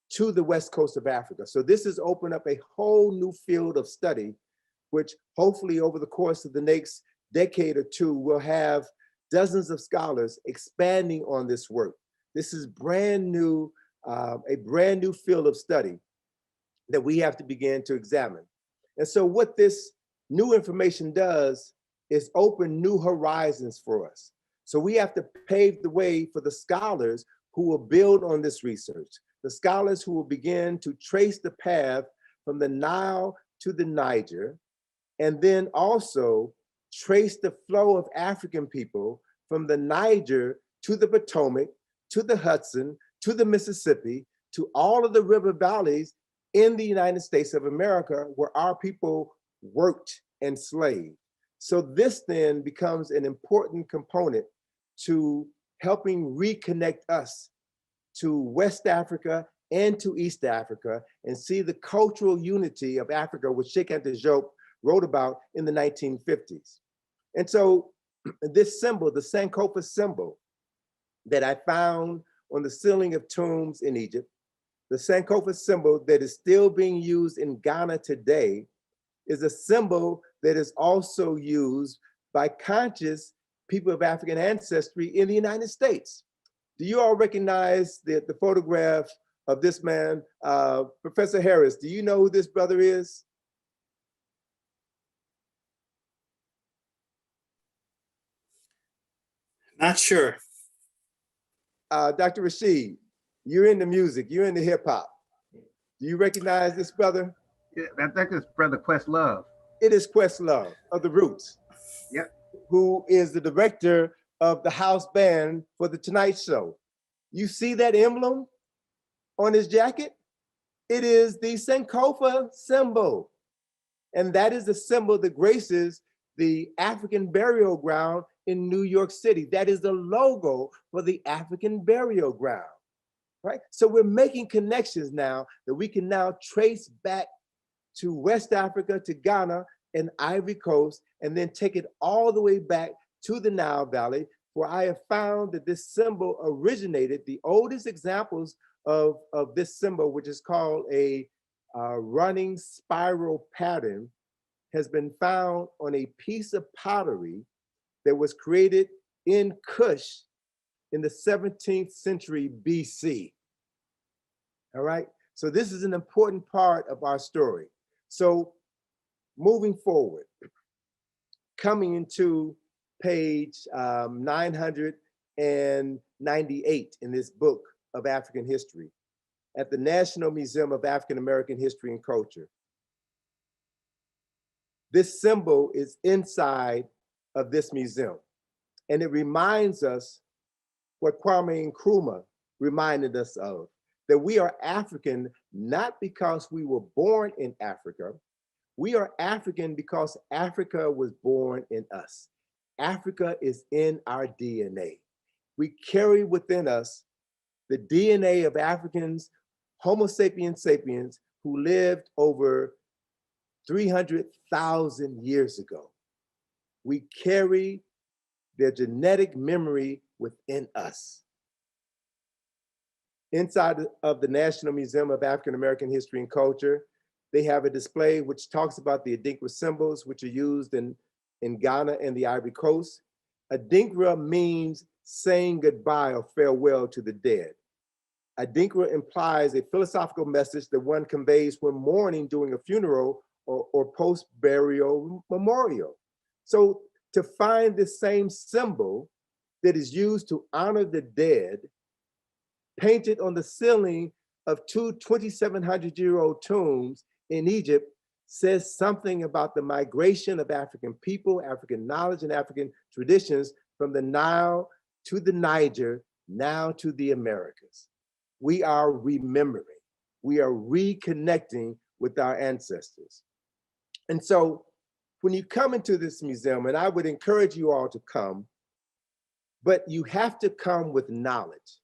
to the west coast of Africa. So this has opened up a whole new field of study, which hopefully over the course of the next decade or two will have dozens of scholars expanding on this work. This is brand new, a brand new field of study that we have to begin to examine. And so what this new information does is open new horizons for us. So we have to pave the way for the scholars who will build on this research, the scholars who will begin to trace the path from the Nile to the Niger, and then also trace the flow of African people from the Niger to the Potomac, to the Hudson, to the Mississippi, to all of the river valleys in the United States of America where our people worked and slaved. So this then becomes an important component to helping reconnect us to West Africa and to East Africa and see the cultural unity of Africa, which Sheikh Anta Diop wrote about in the 1950s. And so this symbol, the Sankofa symbol that I found on the ceiling of tombs in Egypt, the Sankofa symbol that is still being used in Ghana today, is a symbol that is also used by conscious people of African ancestry in the United States. Do you all recognize the photograph of this man? Professor Harris, do you know who this brother is? Not sure. Dr. Rashid, you're into music, you're into hip hop. Do you recognize this brother? Yeah, I think it's Brother Questlove. It is Questlove of the Roots. Yep. Who is the director of the house band for The Tonight Show. You see that emblem on his jacket? It is the Sankofa symbol. And that is the symbol that graces the African burial ground in New York City. That is the logo for the African burial ground, right? So we're making connections now that we can now trace back to West Africa, to Ghana and Ivory Coast, and then take it all the way back to the Nile Valley, where I have found that this symbol originated. The oldest examples of this symbol, which is called a running spiral pattern, has been found on a piece of pottery that was created in Kush in the 17th century BC. All right, so this is an important part of our story. So moving forward, coming into page 998 in this book of African history at the National Museum of African American History and Culture. This symbol is inside of this museum. And it reminds us what Kwame Nkrumah reminded us of, that we are African not because we were born in Africa. We are African because Africa was born in us. Africa is in our DNA. We carry within us the DNA of Africans, Homo sapiens sapiens, who lived over 300,000 years ago. We carry their genetic memory within us. Inside of the National Museum of African American History and Culture, they have a display which talks about the Adinkra symbols, which are used in Ghana and the Ivory Coast. Adinkra means saying goodbye or farewell to the dead. Adinkra implies a philosophical message that one conveys when mourning during a funeral or post-burial memorial. So to find the same symbol that is used to honor the dead, painted on the ceiling of two 2,700-year-old tombs in Egypt, says something about the migration of African people, African knowledge, and African traditions from the Nile to the Niger, now to the Americas. We are remembering, we are reconnecting with our ancestors. And so when you come into this museum, and I would encourage you all to come, but you have to come with knowledge,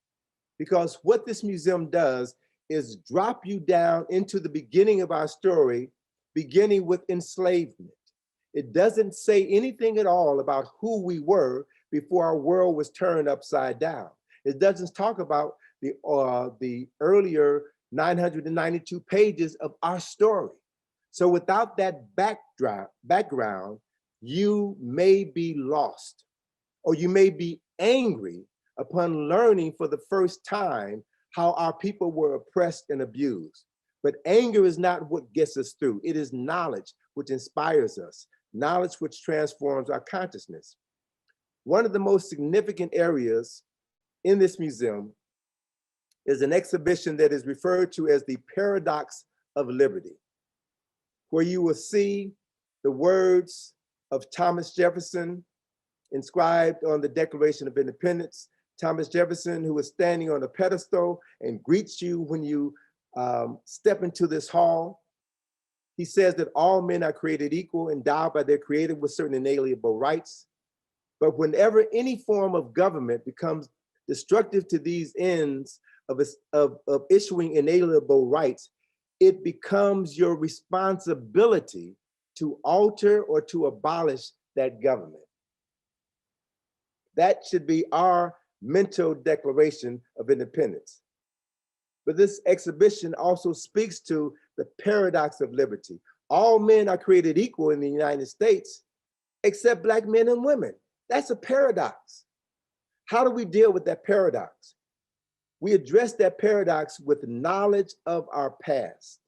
because what this museum does is drop you down into the beginning of our story, beginning with enslavement. It doesn't say anything at all about who we were before our world was turned upside down. It doesn't talk about the earlier 992 pages of our story. So without that background, you may be lost, or you may be angry upon learning for the first time how our people were oppressed and abused. But anger is not what gets us through. It is knowledge which inspires us, knowledge which transforms our consciousness. One of the most significant areas in this museum is an exhibition that is referred to as the Paradox of Liberty, where you will see the words of Thomas Jefferson inscribed on the Declaration of Independence. Thomas Jefferson, who is standing on a pedestal and greets you when you step into this hall. He says that all men are created equal, endowed by their creator with certain inalienable rights. But whenever any form of government becomes destructive to these ends of issuing inalienable rights, it becomes your responsibility to alter or to abolish that government. That should be our mental declaration of independence. But this exhibition also speaks to the paradox of liberty. All men are created equal in the United States, except Black men and women. That's a paradox. How do we deal with that paradox? We address that paradox with knowledge of our past,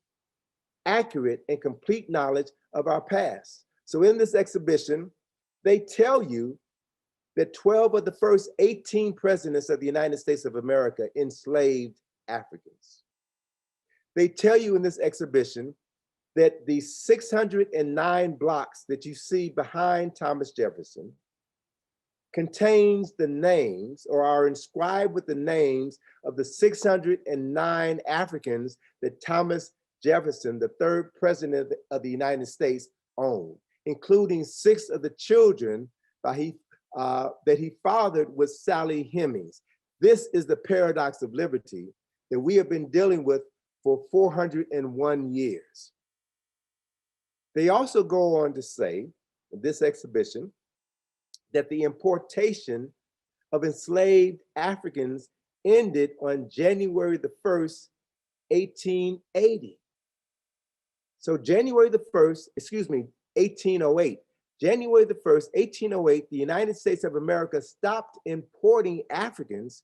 accurate and complete knowledge of our past. So in this exhibition, they tell you that 12 of the first 18 presidents of the United States of America enslaved Africans. They tell you in this exhibition that the 609 blocks that you see behind Thomas Jefferson contains the names, or are inscribed with the names, of the 609 Africans that Thomas Jefferson, the third president of the United States, owned, including 6 of the children that he fathered with Sally Hemings. This is the paradox of liberty that we have been dealing with for 401 years. They also go on to say in this exhibition that the importation of enslaved Africans ended on January the 1st, 1880. So January the 1st, 1808. January the 1st, 1808, the United States of America stopped importing Africans,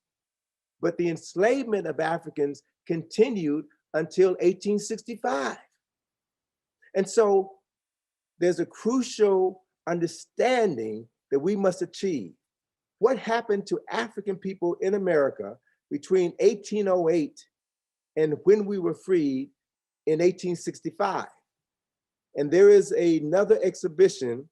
but the enslavement of Africans continued until 1865. And so there's a crucial understanding that we must achieve. What happened to African people in America between 1808 and when we were freed in 1865? And there is another exhibition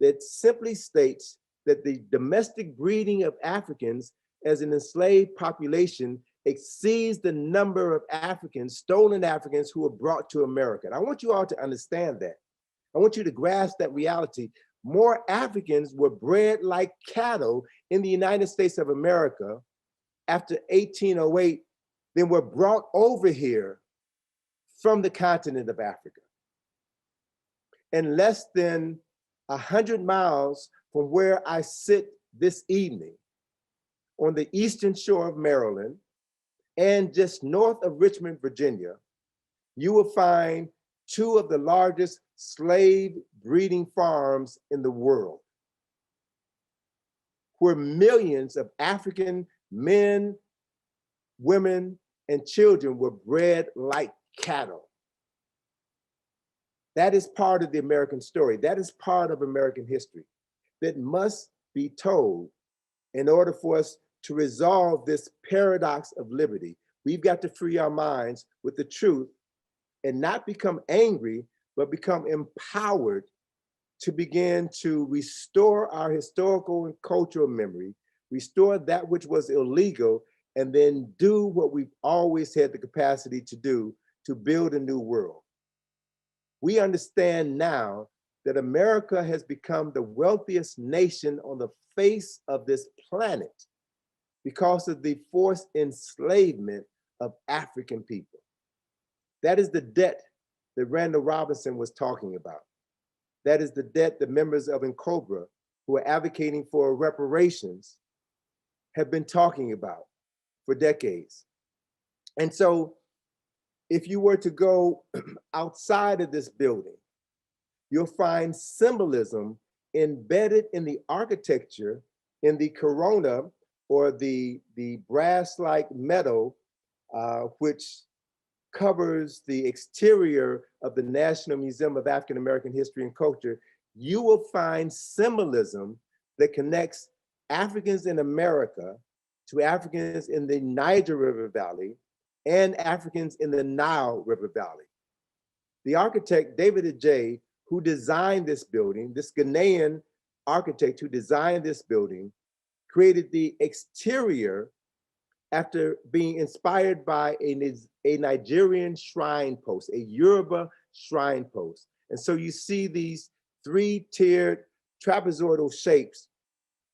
that simply states that the domestic breeding of Africans as an enslaved population exceeds the number of Africans, stolen Africans, who were brought to America. And I want you all to understand that. I want you to grasp that reality. More Africans were bred like cattle in the United States of America after 1808 than were brought over here from the continent of Africa. And less than 100 miles from where I sit this evening, on the eastern shore of Maryland and just north of Richmond, Virginia, you will find two of the largest slave breeding farms in the world, where millions of African men, women, and children were bred like cattle. That is part of the American story. That is part of American history that must be told in order for us to resolve this paradox of liberty. We've got to free our minds with the truth and not become angry, but become empowered to begin to restore our historical and cultural memory, restore that which was illegal, and then do what we've always had the capacity to do, to build a new world. We understand now that America has become the wealthiest nation on the face of this planet because of the forced enslavement of African people. That is the debt that Randall Robinson was talking about. That is the debt the members of NCOBRA, who are advocating for reparations, have been talking about for decades. And so if you were to go outside of this building, you'll find symbolism embedded in the architecture, in the corona, or the brass-like metal, which covers the exterior of the National Museum of African American History and Culture. You will find symbolism that connects Africans in America to Africans in the Niger River Valley and Africans in the Nile River Valley. The architect, David Adjaye, who designed this building, this Ghanaian architect who designed this building, created the exterior after being inspired by a Nigerian shrine post, a Yoruba shrine post. And so you see these three-tiered trapezoidal shapes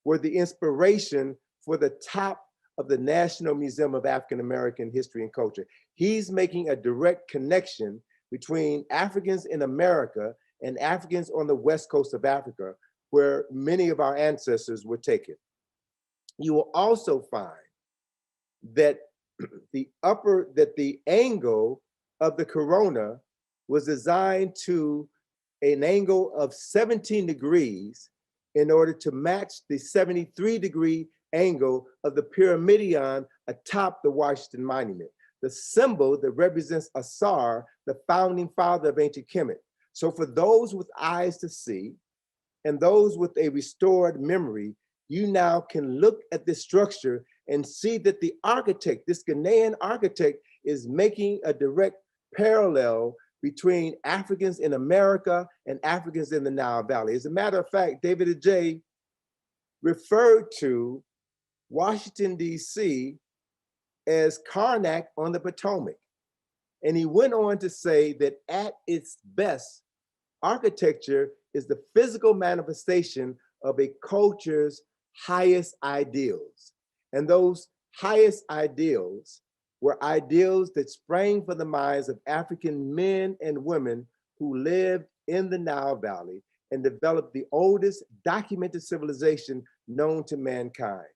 were the inspiration for the top of the National Museum of African American History and Culture. He's making a direct connection between Africans in America and Africans on the West Coast of Africa, where many of our ancestors were taken. You will also find that the angle of the corona was designed to an angle of 17 degrees in order to match the 73-degree angle of the pyramidion atop the Washington Monument, the symbol that represents Asar, the founding father of ancient Kemet. So for those with eyes to see and those with a restored memory, you now can look at this structure and see that the architect, this Ghanaian architect, is making a direct parallel between Africans in America and Africans in the Nile Valley. As a matter of fact, David Adjaye referred to Washington, D.C. as Karnak on the Potomac. And he went on to say that at its best, architecture is the physical manifestation of a culture's highest ideals. And those highest ideals were ideals that sprang from the minds of African men and women who lived in the Nile Valley and developed the oldest documented civilization known to mankind.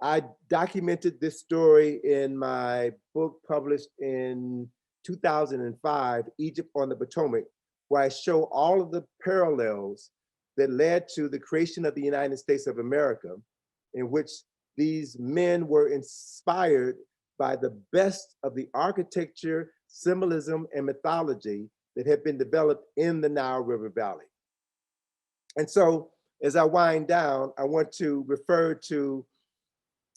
I documented this story in my book published in 2005, Egypt on the Potomac, where I show all of the parallels that led to the creation of the United States of America, in which these men were inspired by the best of the architecture, symbolism, and mythology that had been developed in the Nile River Valley. And so as I wind down, I want to refer to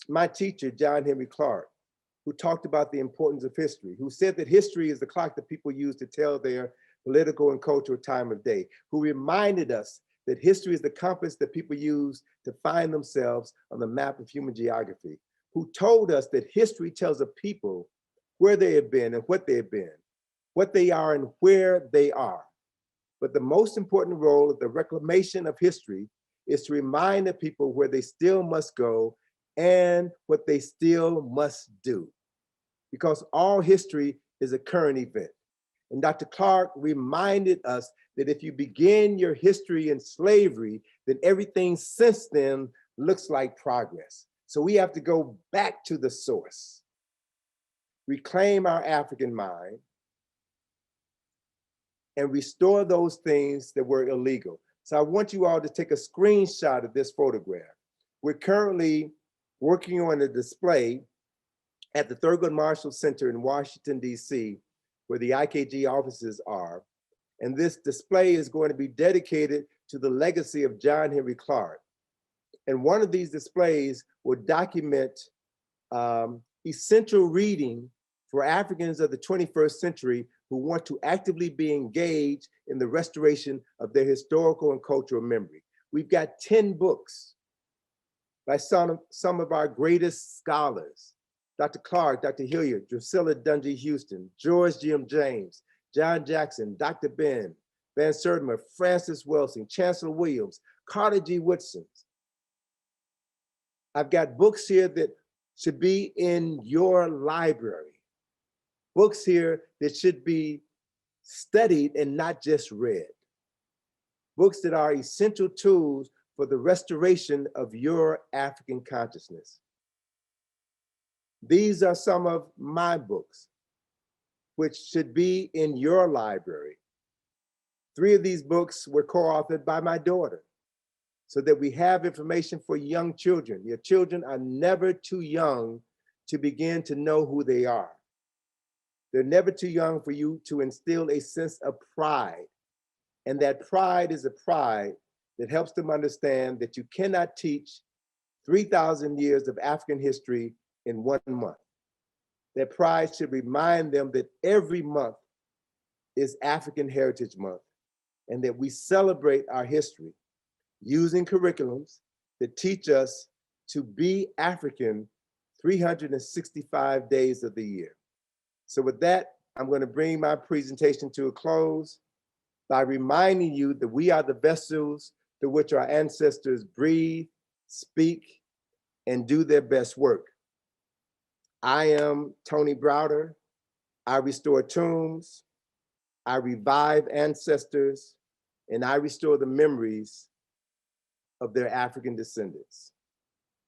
my teacher, John Henry Clark, who talked about the importance of history, who said that history is the clock that people use to tell their political and cultural time of day, who reminded us that history is the compass that people use to find themselves on the map of human geography, who told us that history tells a people where they have been and what they have been, what they are and where they are. But the most important role of the reclamation of history is to remind the people where they still must go and what they still must do. Because all history is a current event. And Dr. Clark reminded us that if you begin your history in slavery, then everything since then looks like progress. So we have to go back to the source, reclaim our African mind, and restore those things that were illegal. So I want you all to take a screenshot of this photograph. We're currently working on a display at the Thurgood Marshall Center in Washington, D.C., where the IKG offices are. And this display is going to be dedicated to the legacy of John Henry Clark. And one of these displays will document essential reading for Africans of the 21st century who want to actively be engaged in the restoration of their historical and cultural memory. We've got 10 books by some of our greatest scholars: Dr. Clark, Dr. Hilliard, Drusilla Dungy Houston, George Jim James, John Jackson, Dr. Ben, Van Sertimer, Francis Welsing, Chancellor Williams, Carter G. Woodson. I've got books here that should be in your library. Books here that should be studied and not just read. Books that are essential tools for the restoration of your African consciousness. These are some of my books, which should be in your library. 3 of these books were co-authored by my daughter, so that we have information for young children. Your children are never too young to begin to know who they are. They're never too young for you to instill a sense of pride. And that pride is a pride that helps them understand that you cannot teach 3,000 years of African history in 1 month. That pride should remind them that every month is African Heritage Month, and that we celebrate our history using curriculums that teach us to be African 365 days of the year. So with that, I'm going to bring my presentation to a close by reminding you that we are the vessels through which our ancestors breathe, speak, and do their best work. I am Tony Browder. I restore tombs, I revive ancestors, and I restore the memories of their African descendants.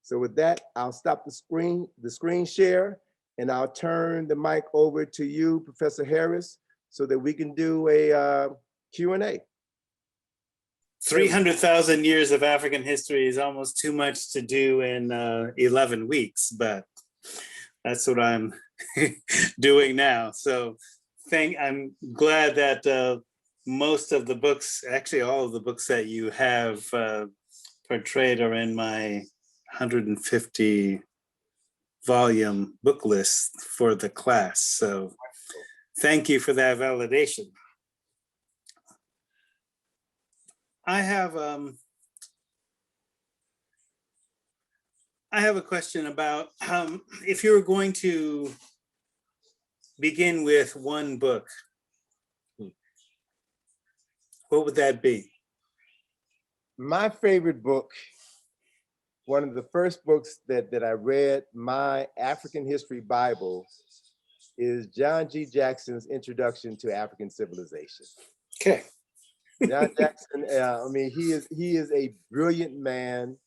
So with that, I'll stop the screen share, and I'll turn the mic over to you, Professor Harris, so that we can do a Q&A. 300,000 years of African history is almost too much to do in 11 weeks, but that's what I'm doing now. So I'm glad that most of the books, actually all of the books that you have portrayed are in my 150 volume book list for the class. So thank you for that validation. I have a question about if you were going to begin with one book, what would that be? My favorite book, one of the first books that I read, my African History Bible, is John G. Jackson's Introduction to African Civilization. Okay. John Jackson, I mean, he is a brilliant man,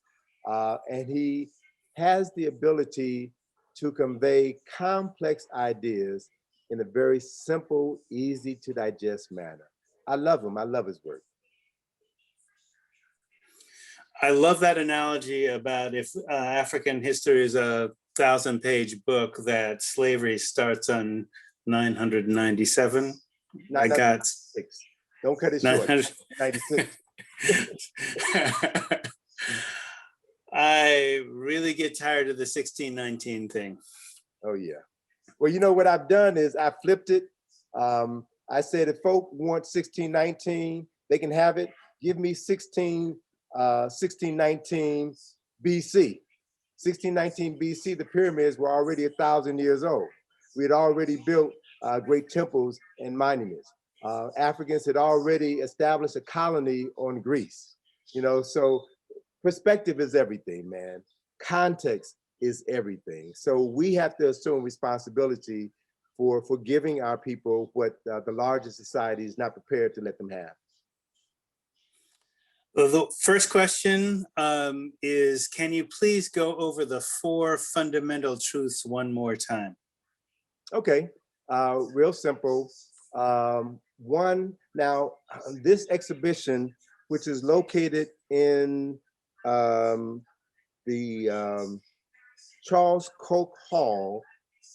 and he has the ability to convey complex ideas in a very simple, easy to digest manner. I love him. I love his work. I love that analogy about if African history is a 1,000-page book, that slavery starts on 997. I got 6. Don't cut it short. 96. I really get tired of the 1619 thing. Oh yeah. Well, you know what I've done is I flipped it. I said if folk want 1619, they can have it. give me 1619 BC. 1619 BC, the pyramids were already 1,000 years old. We had already built great temples and monuments. Africans had already established a colony on Greece. You know, so perspective is everything, man. Context is everything. So we have to assume responsibility for giving our people what the larger society is not prepared to let them have. The first question is, can you please go over the 4 fundamental truths one more time? Okay, real simple. One, now this exhibition, which is located in the Charles Koch Hall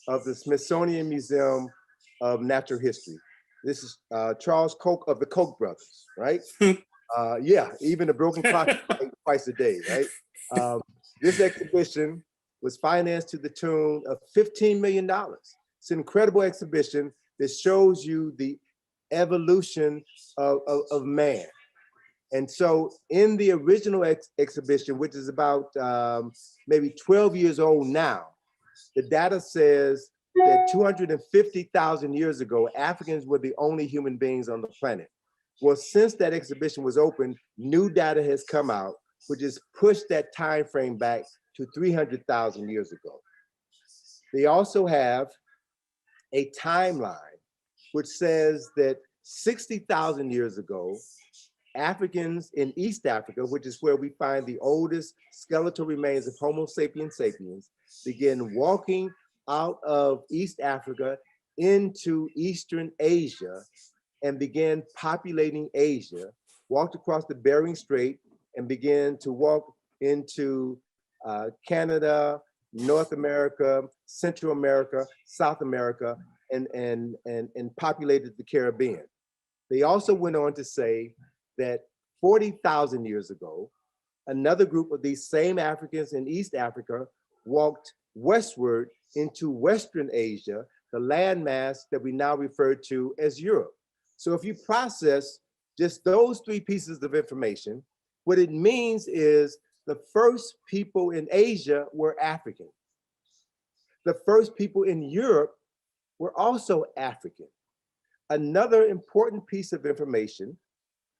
of the Smithsonian Museum of Natural History. This is Charles Koch of the Koch brothers, right? Yeah, even the broken clock twice a day, right? This exhibition was financed to the tune of $15 million. It's an incredible exhibition that shows you the evolution of man. And so in the original exhibition, which is about maybe 12 years old now, the data says that 250,000 years ago, Africans were the only human beings on the planet. Well, since that exhibition was open, new data has come out, which has pushed that time frame back to 300,000 years ago. They also have a timeline which says that 60,000 years ago, Africans in East Africa, which is where we find the oldest skeletal remains of Homo sapiens sapiens, began walking out of East Africa into Eastern Asia and began populating Asia, walked across the Bering Strait and began to walk into Canada, North America, Central America, South America, and populated the Caribbean. They also went on to say that 40,000 years ago, another group of these same Africans in East Africa walked westward into Western Asia, the landmass that we now refer to as Europe. So if you process just those 3 pieces of information, what it means is the first people in Asia were African. The first people in Europe were also African. Another important piece of information,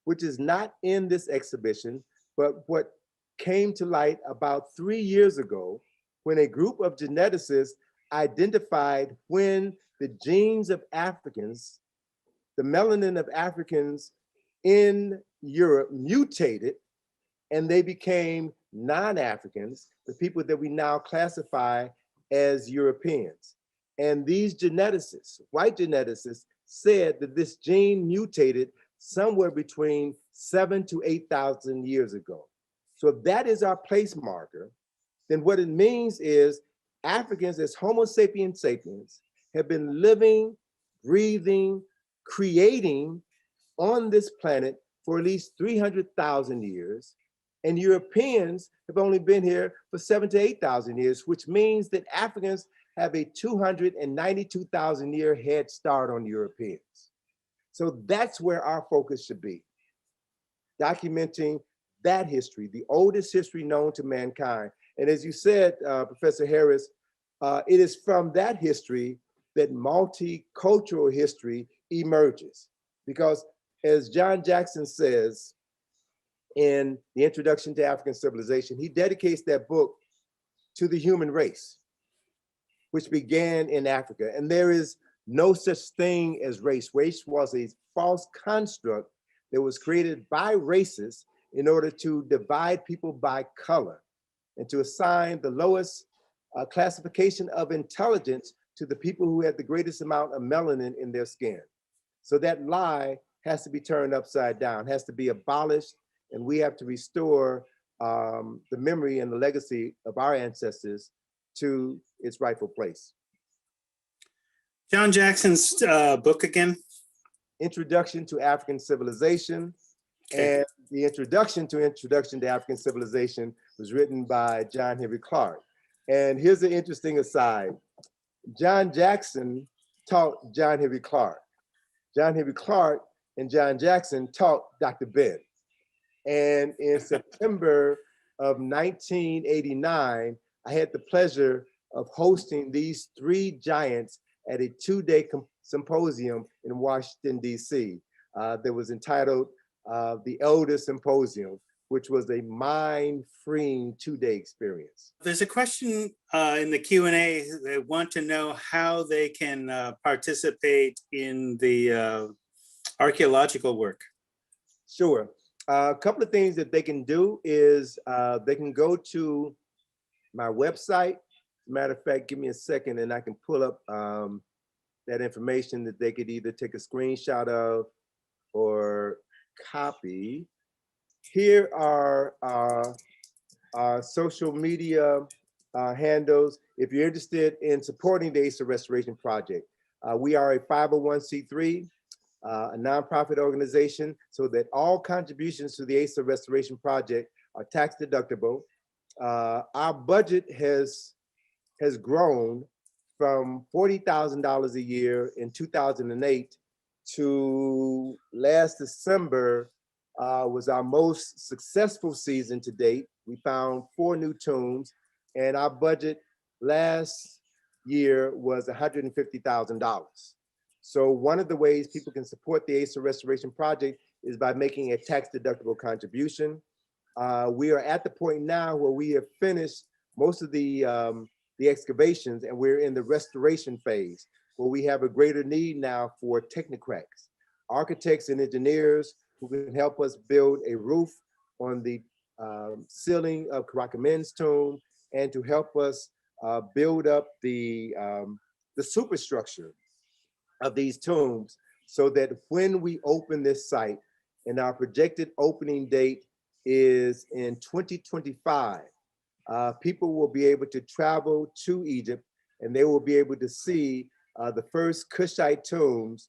which is not in this exhibition, but what came to light about 3 years ago when a group of geneticists identified when the genes of Africans, the melanin of Africans in Europe mutated and they became non-Africans, the people that we now classify as Europeans. And these geneticists, white geneticists, said that this gene mutated somewhere between 7,000 to 8,000 years ago. So if that is our place marker, then what it means is Africans as Homo sapiens sapiens have been living, breathing, creating on this planet for at least 300,000 years. And Europeans have only been here for 7,000 to 8,000 years, which means that Africans have a 292,000 year head start on Europeans. So that's where our focus should be, documenting that history, the oldest history known to mankind. And as you said, Professor Harris, it is from that history that multicultural history emerges. Because as John Jackson says in the Introduction to African Civilization, he dedicates that book to the human race, which began in Africa. And there is no such thing as race. Race was a false construct that was created by racists in order to divide people by color and to assign the lowest classification of intelligence to the people who had the greatest amount of melanin in their skin. So that lie has to be turned upside down, has to be abolished, and we have to restore the memory and the legacy of our ancestors to its rightful place. John Jackson's book again? Introduction to African Civilization. Okay. And the Introduction to African Civilization was written by John Henry Clark. And here's an interesting aside. John Jackson taught John Henry Clark. John Henry Clark and John Jackson taught Dr. Ben. And in September of 1989, I had the pleasure of hosting these three giants at a two-day symposium in Washington, D.C. That was entitled the Elder Symposium, which was a mind-freeing two-day experience. There's a question in the Q&A. They want to know how they can participate in the archaeological work. Sure. A couple of things that they can do is they can go to my website. Matter of fact, give me a second and I can pull up that information that they could either take a screenshot of or copy. Here are our social media handles. If you're interested in supporting the Asa Restoration Project, we are a 501c3, a nonprofit organization, so that all contributions to the Asa Restoration Project are tax deductible. Our budget has grown from $40,000 a year in 2008 to last December was our most successful season to date. We found 4 new tombs, and our budget last year was $150,000. So one of the ways people can support the Asa Restoration Project is by making a tax-deductible contribution. We are at the point now where we have finished most of the excavations, and we're in the restoration phase, where we have a greater need now for technocrats, architects and engineers who can help us build a roof on the ceiling of Karakamin's tomb, and to help us build up the superstructure of these tombs, so that when we open this site, and our projected opening date is in 2025, people will be able to travel to Egypt, and they will be able to see the first Kushite tombs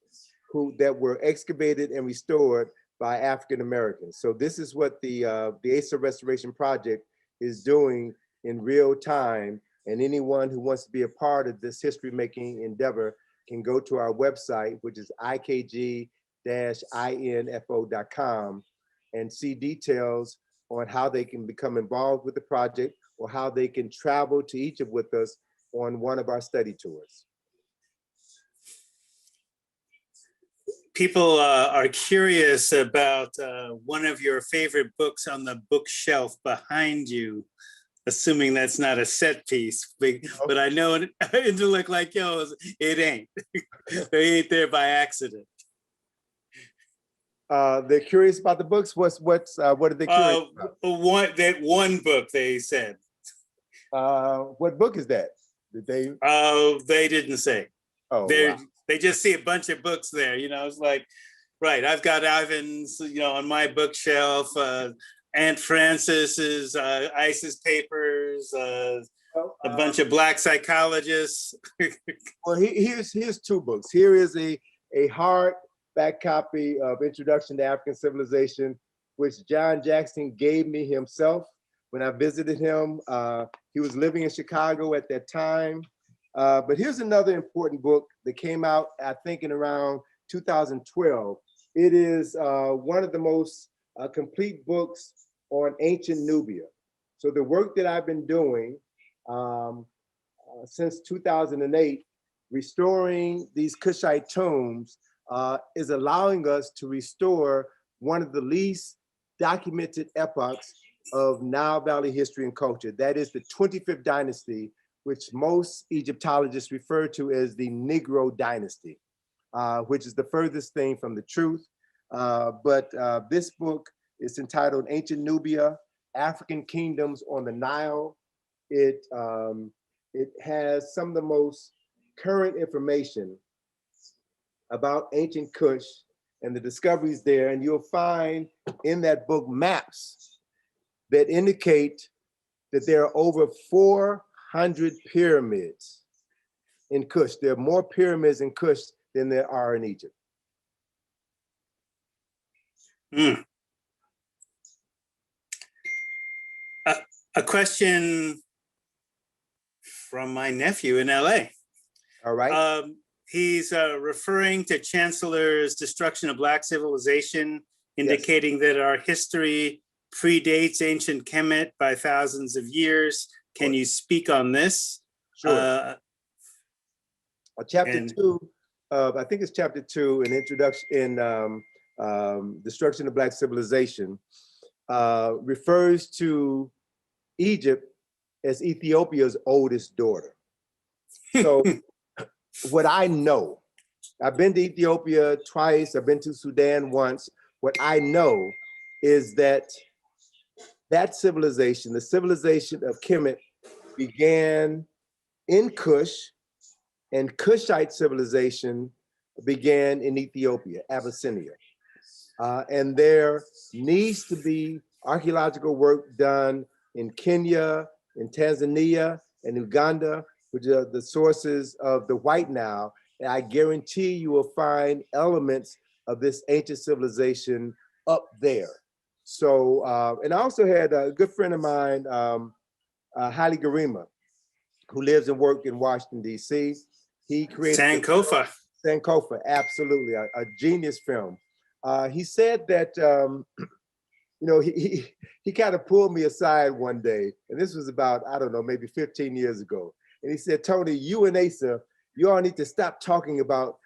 that were excavated and restored by African Americans. So this is what the Asa Restoration Project is doing in real time, and anyone who wants to be a part of this history-making endeavor can go to our website, which is ikg-info.com, and see details on how they can become involved with the project, or how they can travel to Egypt with us on one of our study tours. People are curious about one of your favorite books on the bookshelf behind you, assuming that's not a set piece, but I know it to look like yours. It ain't. They ain't there by accident. They're curious about the books. What are they curious about? That one book they said. What book is that? Did they? They didn't say. Oh, wow. They just see a bunch of books there. You know, it's like, right. I've got Ivan's, you know, on my bookshelf. Aunt Francis's ISIS papers. A bunch of Black psychologists. Well, here's 2 books. Here is a hardback copy of Introduction to African Civilization, which John Jackson gave me himself when I visited him. He was living in Chicago at that time. But here's another important book that came out, I think, in around 2012. It is one of the most complete books on ancient Nubia. So the work that I've been doing since 2008, restoring these Kushite tombs, is allowing us to restore one of the least documented epochs of Nile Valley history and culture. That is the 25th dynasty, which most Egyptologists refer to as the Negro dynasty, which is the furthest thing from the truth. But this book is entitled Ancient Nubia, African Kingdoms on the Nile. It has some of the most current information about ancient Kush and the discoveries there. And you'll find in that book maps that indicate that there are over 400 pyramids in Kush. There are more pyramids in Kush than there are in Egypt. A question from my nephew in LA. All right. He's referring to Chancellor's destruction of Black civilization, indicating that our history predates ancient Kemet by thousands of years. Can you speak on this? Sure. Chapter and- 2, I think it's chapter 2, an introduction in Destruction of Black Civilization, refers to Egypt as Ethiopia's oldest daughter. So what I know, I've been to Ethiopia twice, I've been to Sudan once. What I know is that that civilization, the civilization of Kemet, began in Kush, and Kushite civilization began in Ethiopia, Abyssinia. And there needs to be archaeological work done in Kenya, in Tanzania, and Uganda, which are the sources of the White Nile. And I guarantee you will find elements of this ancient civilization up there. So, and I also had a good friend of mine, Haile Garima, who lives and works in Washington, D.C. He created Sankofa. Sankofa, absolutely, a genius film. He said that, you know, he kind of pulled me aside one day, and this was about, I don't know, maybe 15 years ago. And he said, Tony, you and Asa, you all need to stop talking about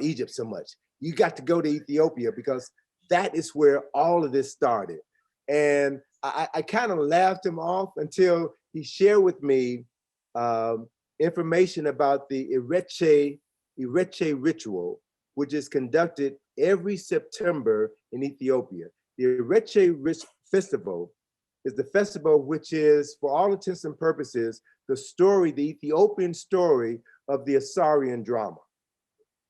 Egypt so much. You got to go to Ethiopia because that is where all of this started. And I kind of laughed him off until he shared with me information about the Ireche ritual, which is conducted every September in Ethiopia. The Ireche festival is the festival which is, for all intents and purposes, the story, the Ethiopian story of the Assyrian drama,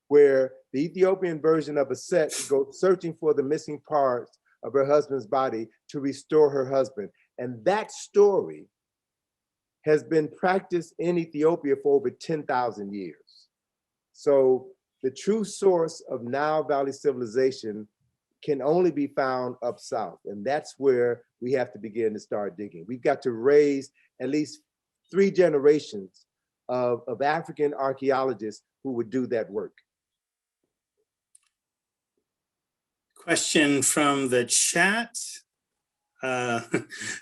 where the Ethiopian version of Aset goes searching for the missing parts of her husband's body to restore her husband. And that story has been practiced in Ethiopia for over 10,000 years. So the true source of Nile Valley civilization can only be found up south. And that's where we have to begin to start digging. We've got to raise at least 3 generations of African archaeologists who would do that work. Question from the chat.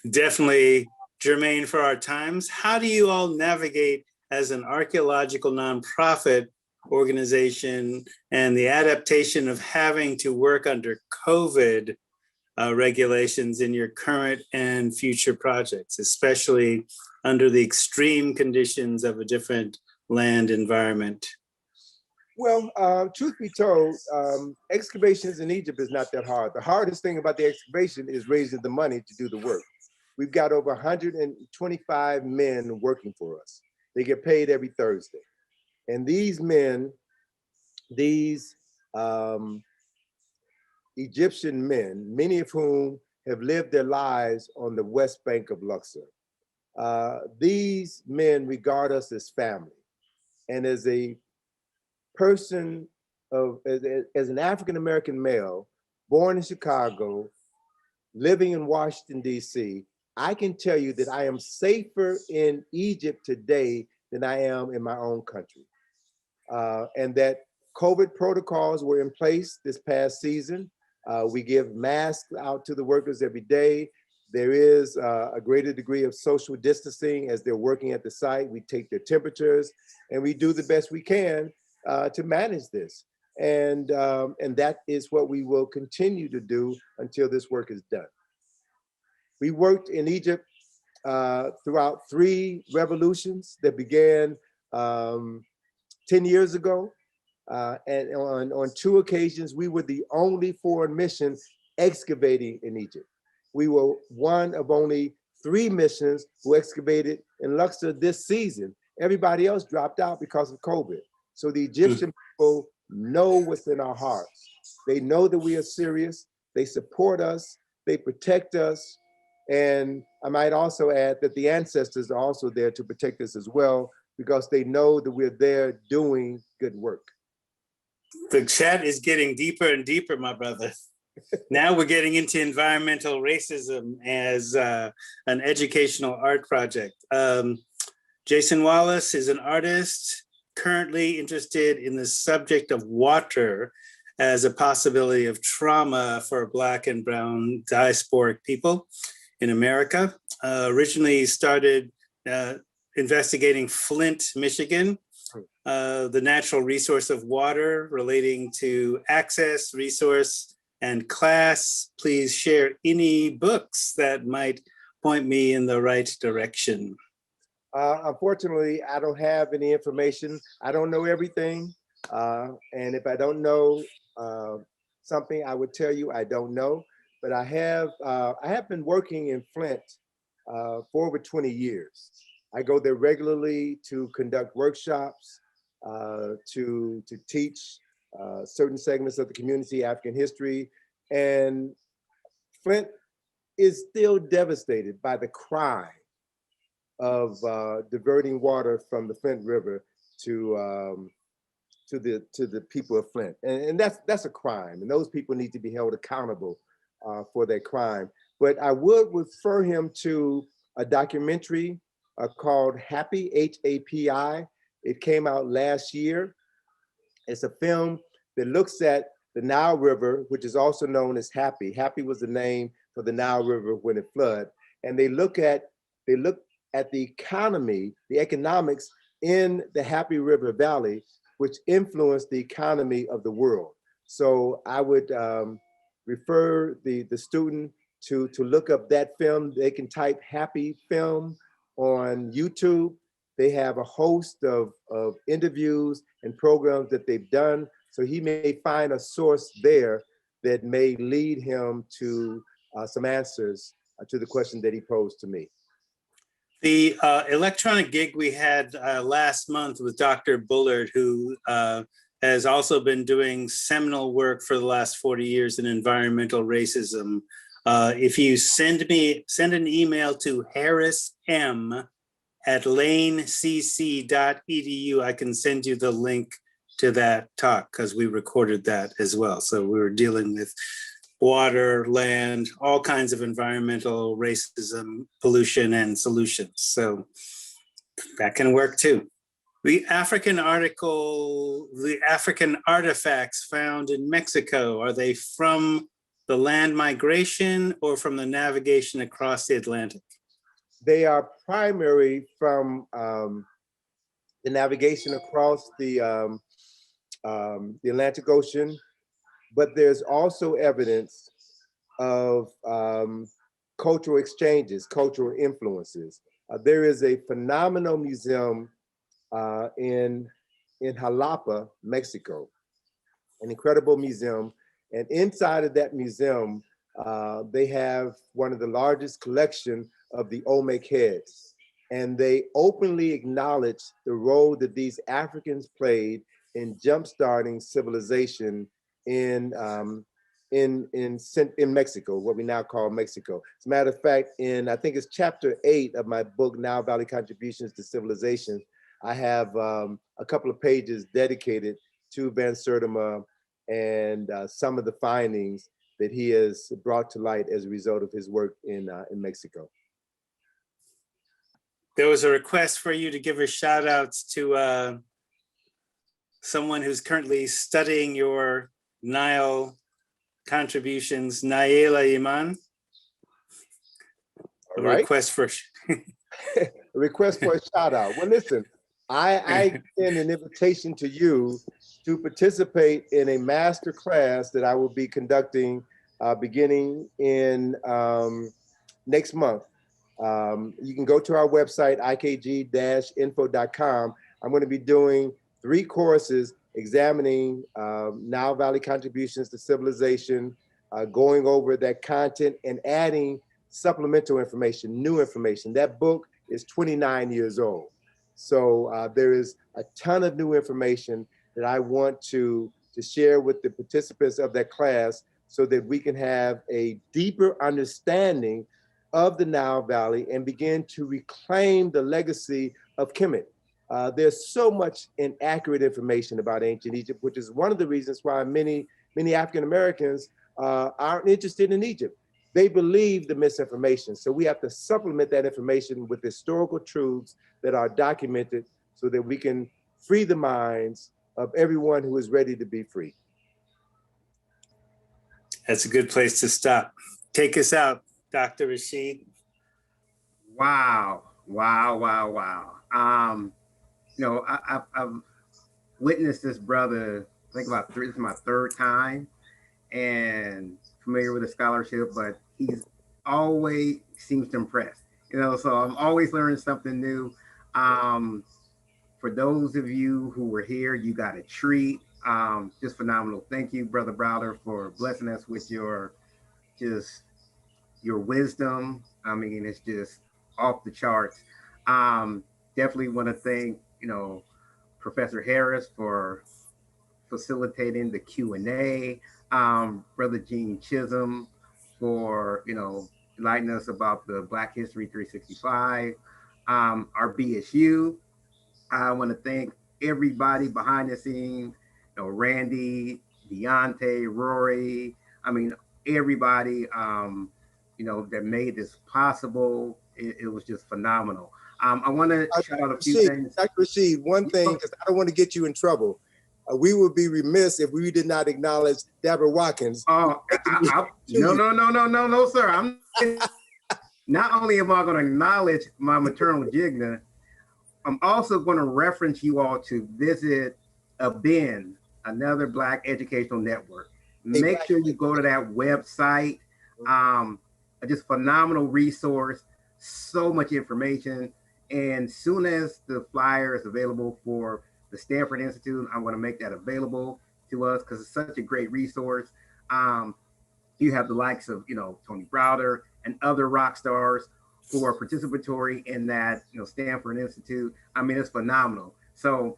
Definitely germane for our times. How do you all navigate as an archaeological nonprofit organization and the adaptation of having to work under COVID regulations in your current and future projects, especially under the extreme conditions of a different land environment? Well, truth be told, excavations in Egypt is not that hard. The hardest thing about the excavation is raising the money to do the work. We've got over 125 men working for us. They get paid every Thursday. And these men, these Egyptian men, many of whom have lived their lives on the west bank of Luxor, these men regard us as family. And as a person as an African-American male, born in Chicago, living in Washington, D.C., I can tell you that I am safer in Egypt today than I am in my own country. And that COVID protocols were in place this past season. We give masks out to the workers every day. There is a greater degree of social distancing as they're working at the site. We take their temperatures and we do the best we can to manage this. And that is what we will continue to do until this work is done. We worked in Egypt throughout 3 revolutions that began 10 years ago. And on 2 occasions, we were the only foreign mission excavating in Egypt. We were one of only 3 missions who excavated in Luxor this season. Everybody else dropped out because of COVID. So the Egyptian people know what's in our hearts. They know that we are serious. They support us. They protect us. And I might also add that the ancestors are also there to protect us as well, because they know that we're there doing good work. The chat is getting deeper and deeper, my brother. Now we're getting into environmental racism as an educational art project. Jason Wallace is an artist currently interested in the subject of water as a possibility of trauma for Black and brown diasporic people in America. Originally started investigating Flint, Michigan, the natural resource of water relating to access, resource, and class. Please share any books that might point me in the right direction. Unfortunately, I don't have any information. I don't know everything. And if I don't know something, I would tell you I don't know. But I have been working in Flint for over 20 years. I go there regularly to conduct workshops, to teach certain segments of the community, African history. And Flint is still devastated by the crime of diverting water from the Flint River to the people of Flint, and that's a crime, and those people need to be held accountable for that crime. But I would refer him to a documentary called Happy, H-A-P-I. It came out last year. It's a film that looks at the Nile River, which is also known as Happy. Happy was the name for the Nile River when it flooded, and they look at the economy, the economics in the Happy River Valley, which influenced the economy of the world. So I would refer the student to look up that film. They can type Happy Film on YouTube. They have a host of interviews and programs that they've done. So he may find a source there that may lead him to some answers to the question that he posed to me. The electronic gig we had last month with Dr. Bullard, who has also been doing seminal work for the last 40 years in environmental racism. If you send an email to harrism@lanecc.edu, I can send you the link to that talk, because we recorded that as well. So we were dealing with water, land, all kinds of environmental racism, pollution, and solutions. So that can work too. The African artifacts found in Mexico, are they from the land migration or from the navigation across the Atlantic? They are primary from the navigation across the Atlantic Ocean, but there's also evidence of cultural exchanges, cultural influences. There is a phenomenal museum in Jalapa, Mexico, an incredible museum. And inside of that museum, they have one of the largest collection of the Olmec heads. And they openly acknowledge the role that these Africans played in jumpstarting civilization in Mexico, what we now call Mexico. As a matter of fact, I think it's chapter 8 of my book, Nile Valley Contributions to Civilization, I have a couple of pages dedicated to Van Sertima and some of the findings that he has brought to light as a result of his work in Mexico. There was a request for you to give a shout outs to someone who's currently studying your Nile contributions, Nayela Iman. A right. request for a request for a shout out. Well, listen, I extend an invitation to you to participate in a master class that I will be conducting beginning in next month. You can go to our website, ikg-info.com. I'm going to be doing 3 courses examining Nile Valley contributions to civilization, going over that content and adding supplemental information, new information. That book is 29 years old. So there is a ton of new information that I want to share with the participants of that class so that we can have a deeper understanding of the Nile Valley and begin to reclaim the legacy of Kemet. There's so much inaccurate information about ancient Egypt, which is one of the reasons why many African Americans aren't interested in Egypt. They believe the misinformation. So we have to supplement that information with historical truths that are documented so that we can free the minds of everyone who is ready to be free. That's a good place to stop. Take us out, Dr. Rashid. Wow, wow, wow, wow. I've witnessed this brother, I think about three, this is my third time, and familiar with the scholarship, but he's always seems to impress. So I'm always learning something new. Um, for those of you who were here, you got a treat. Just phenomenal. Thank you, Brother Browder, for blessing us with just your wisdom. I mean, it's just off the charts. Um, Definitely want to thank Professor Harris for facilitating the Q&A. Brother Gene Chisholm for enlightening us about the Black History 365. Our BSU. I want to thank everybody behind the scenes. Randy, Deontay, Rory. I mean, everybody. That made this possible. It was just phenomenal. I want to shout out a few things. Dr. Rashid, one thing, because I don't want to get you in trouble. We would be remiss if we did not acknowledge Deborah Watkins. No, sir. I'm not only am I going to acknowledge my maternal jigna, I'm also going to reference you all to visit ABEN, another Black educational network. Make sure you go to that website. Just phenomenal resource, so much information. And soon as the flyer is available for the Stanford Institute, I'm going to make that available to us because it's such a great resource. You have the likes of, Tony Browder and other rock stars who are participatory in that, Stanford Institute. I mean, it's phenomenal. So,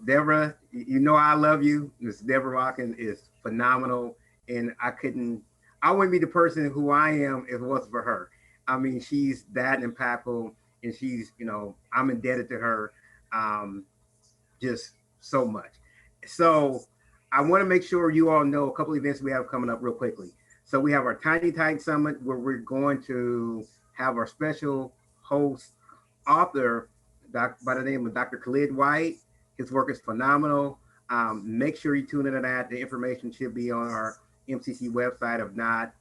Deborah, I love you. Miss Deborah Watkins is phenomenal. And I wouldn't be the person who I am if it wasn't for her. I mean, she's that impactful and she's, I'm indebted to her just so much. So I want to make sure you all know a couple of events we have coming up real quickly. So we have our Tiny Titan Summit where we're going to have our special host author by the name of Dr. Khalid White. His work is phenomenal. Make sure you tune into that. The information should be on our MCC website. If not,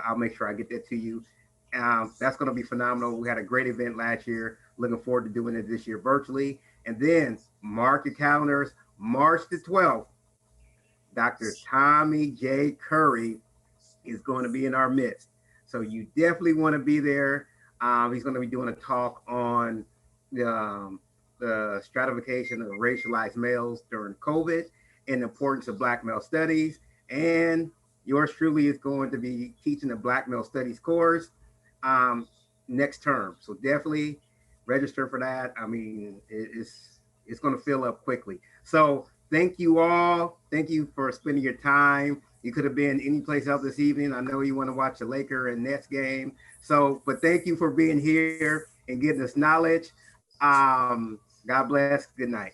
I'll make sure I get that to you. That's going to be phenomenal. We had a great event last year. Looking forward to doing it this year virtually. And then mark your calendars, March the 12th, Dr. Tommy J. Curry is going to be in our midst. So you definitely want to be there. He's going to be doing a talk on the stratification of racialized males during COVID and the importance of Black male studies. And yours truly is going to be teaching the Black male studies course next term. So definitely register for that. I mean, it's going to fill up quickly. So thank you all. Thank you for spending your time. You could have been any place else this evening. I know you want to watch the Laker and Nets game. So, but thank you for being here and getting us knowledge. God bless. Good night.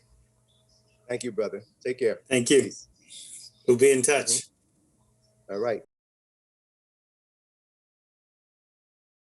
Thank you, brother. Take care. Thank you. Peace. We'll be in touch. All right.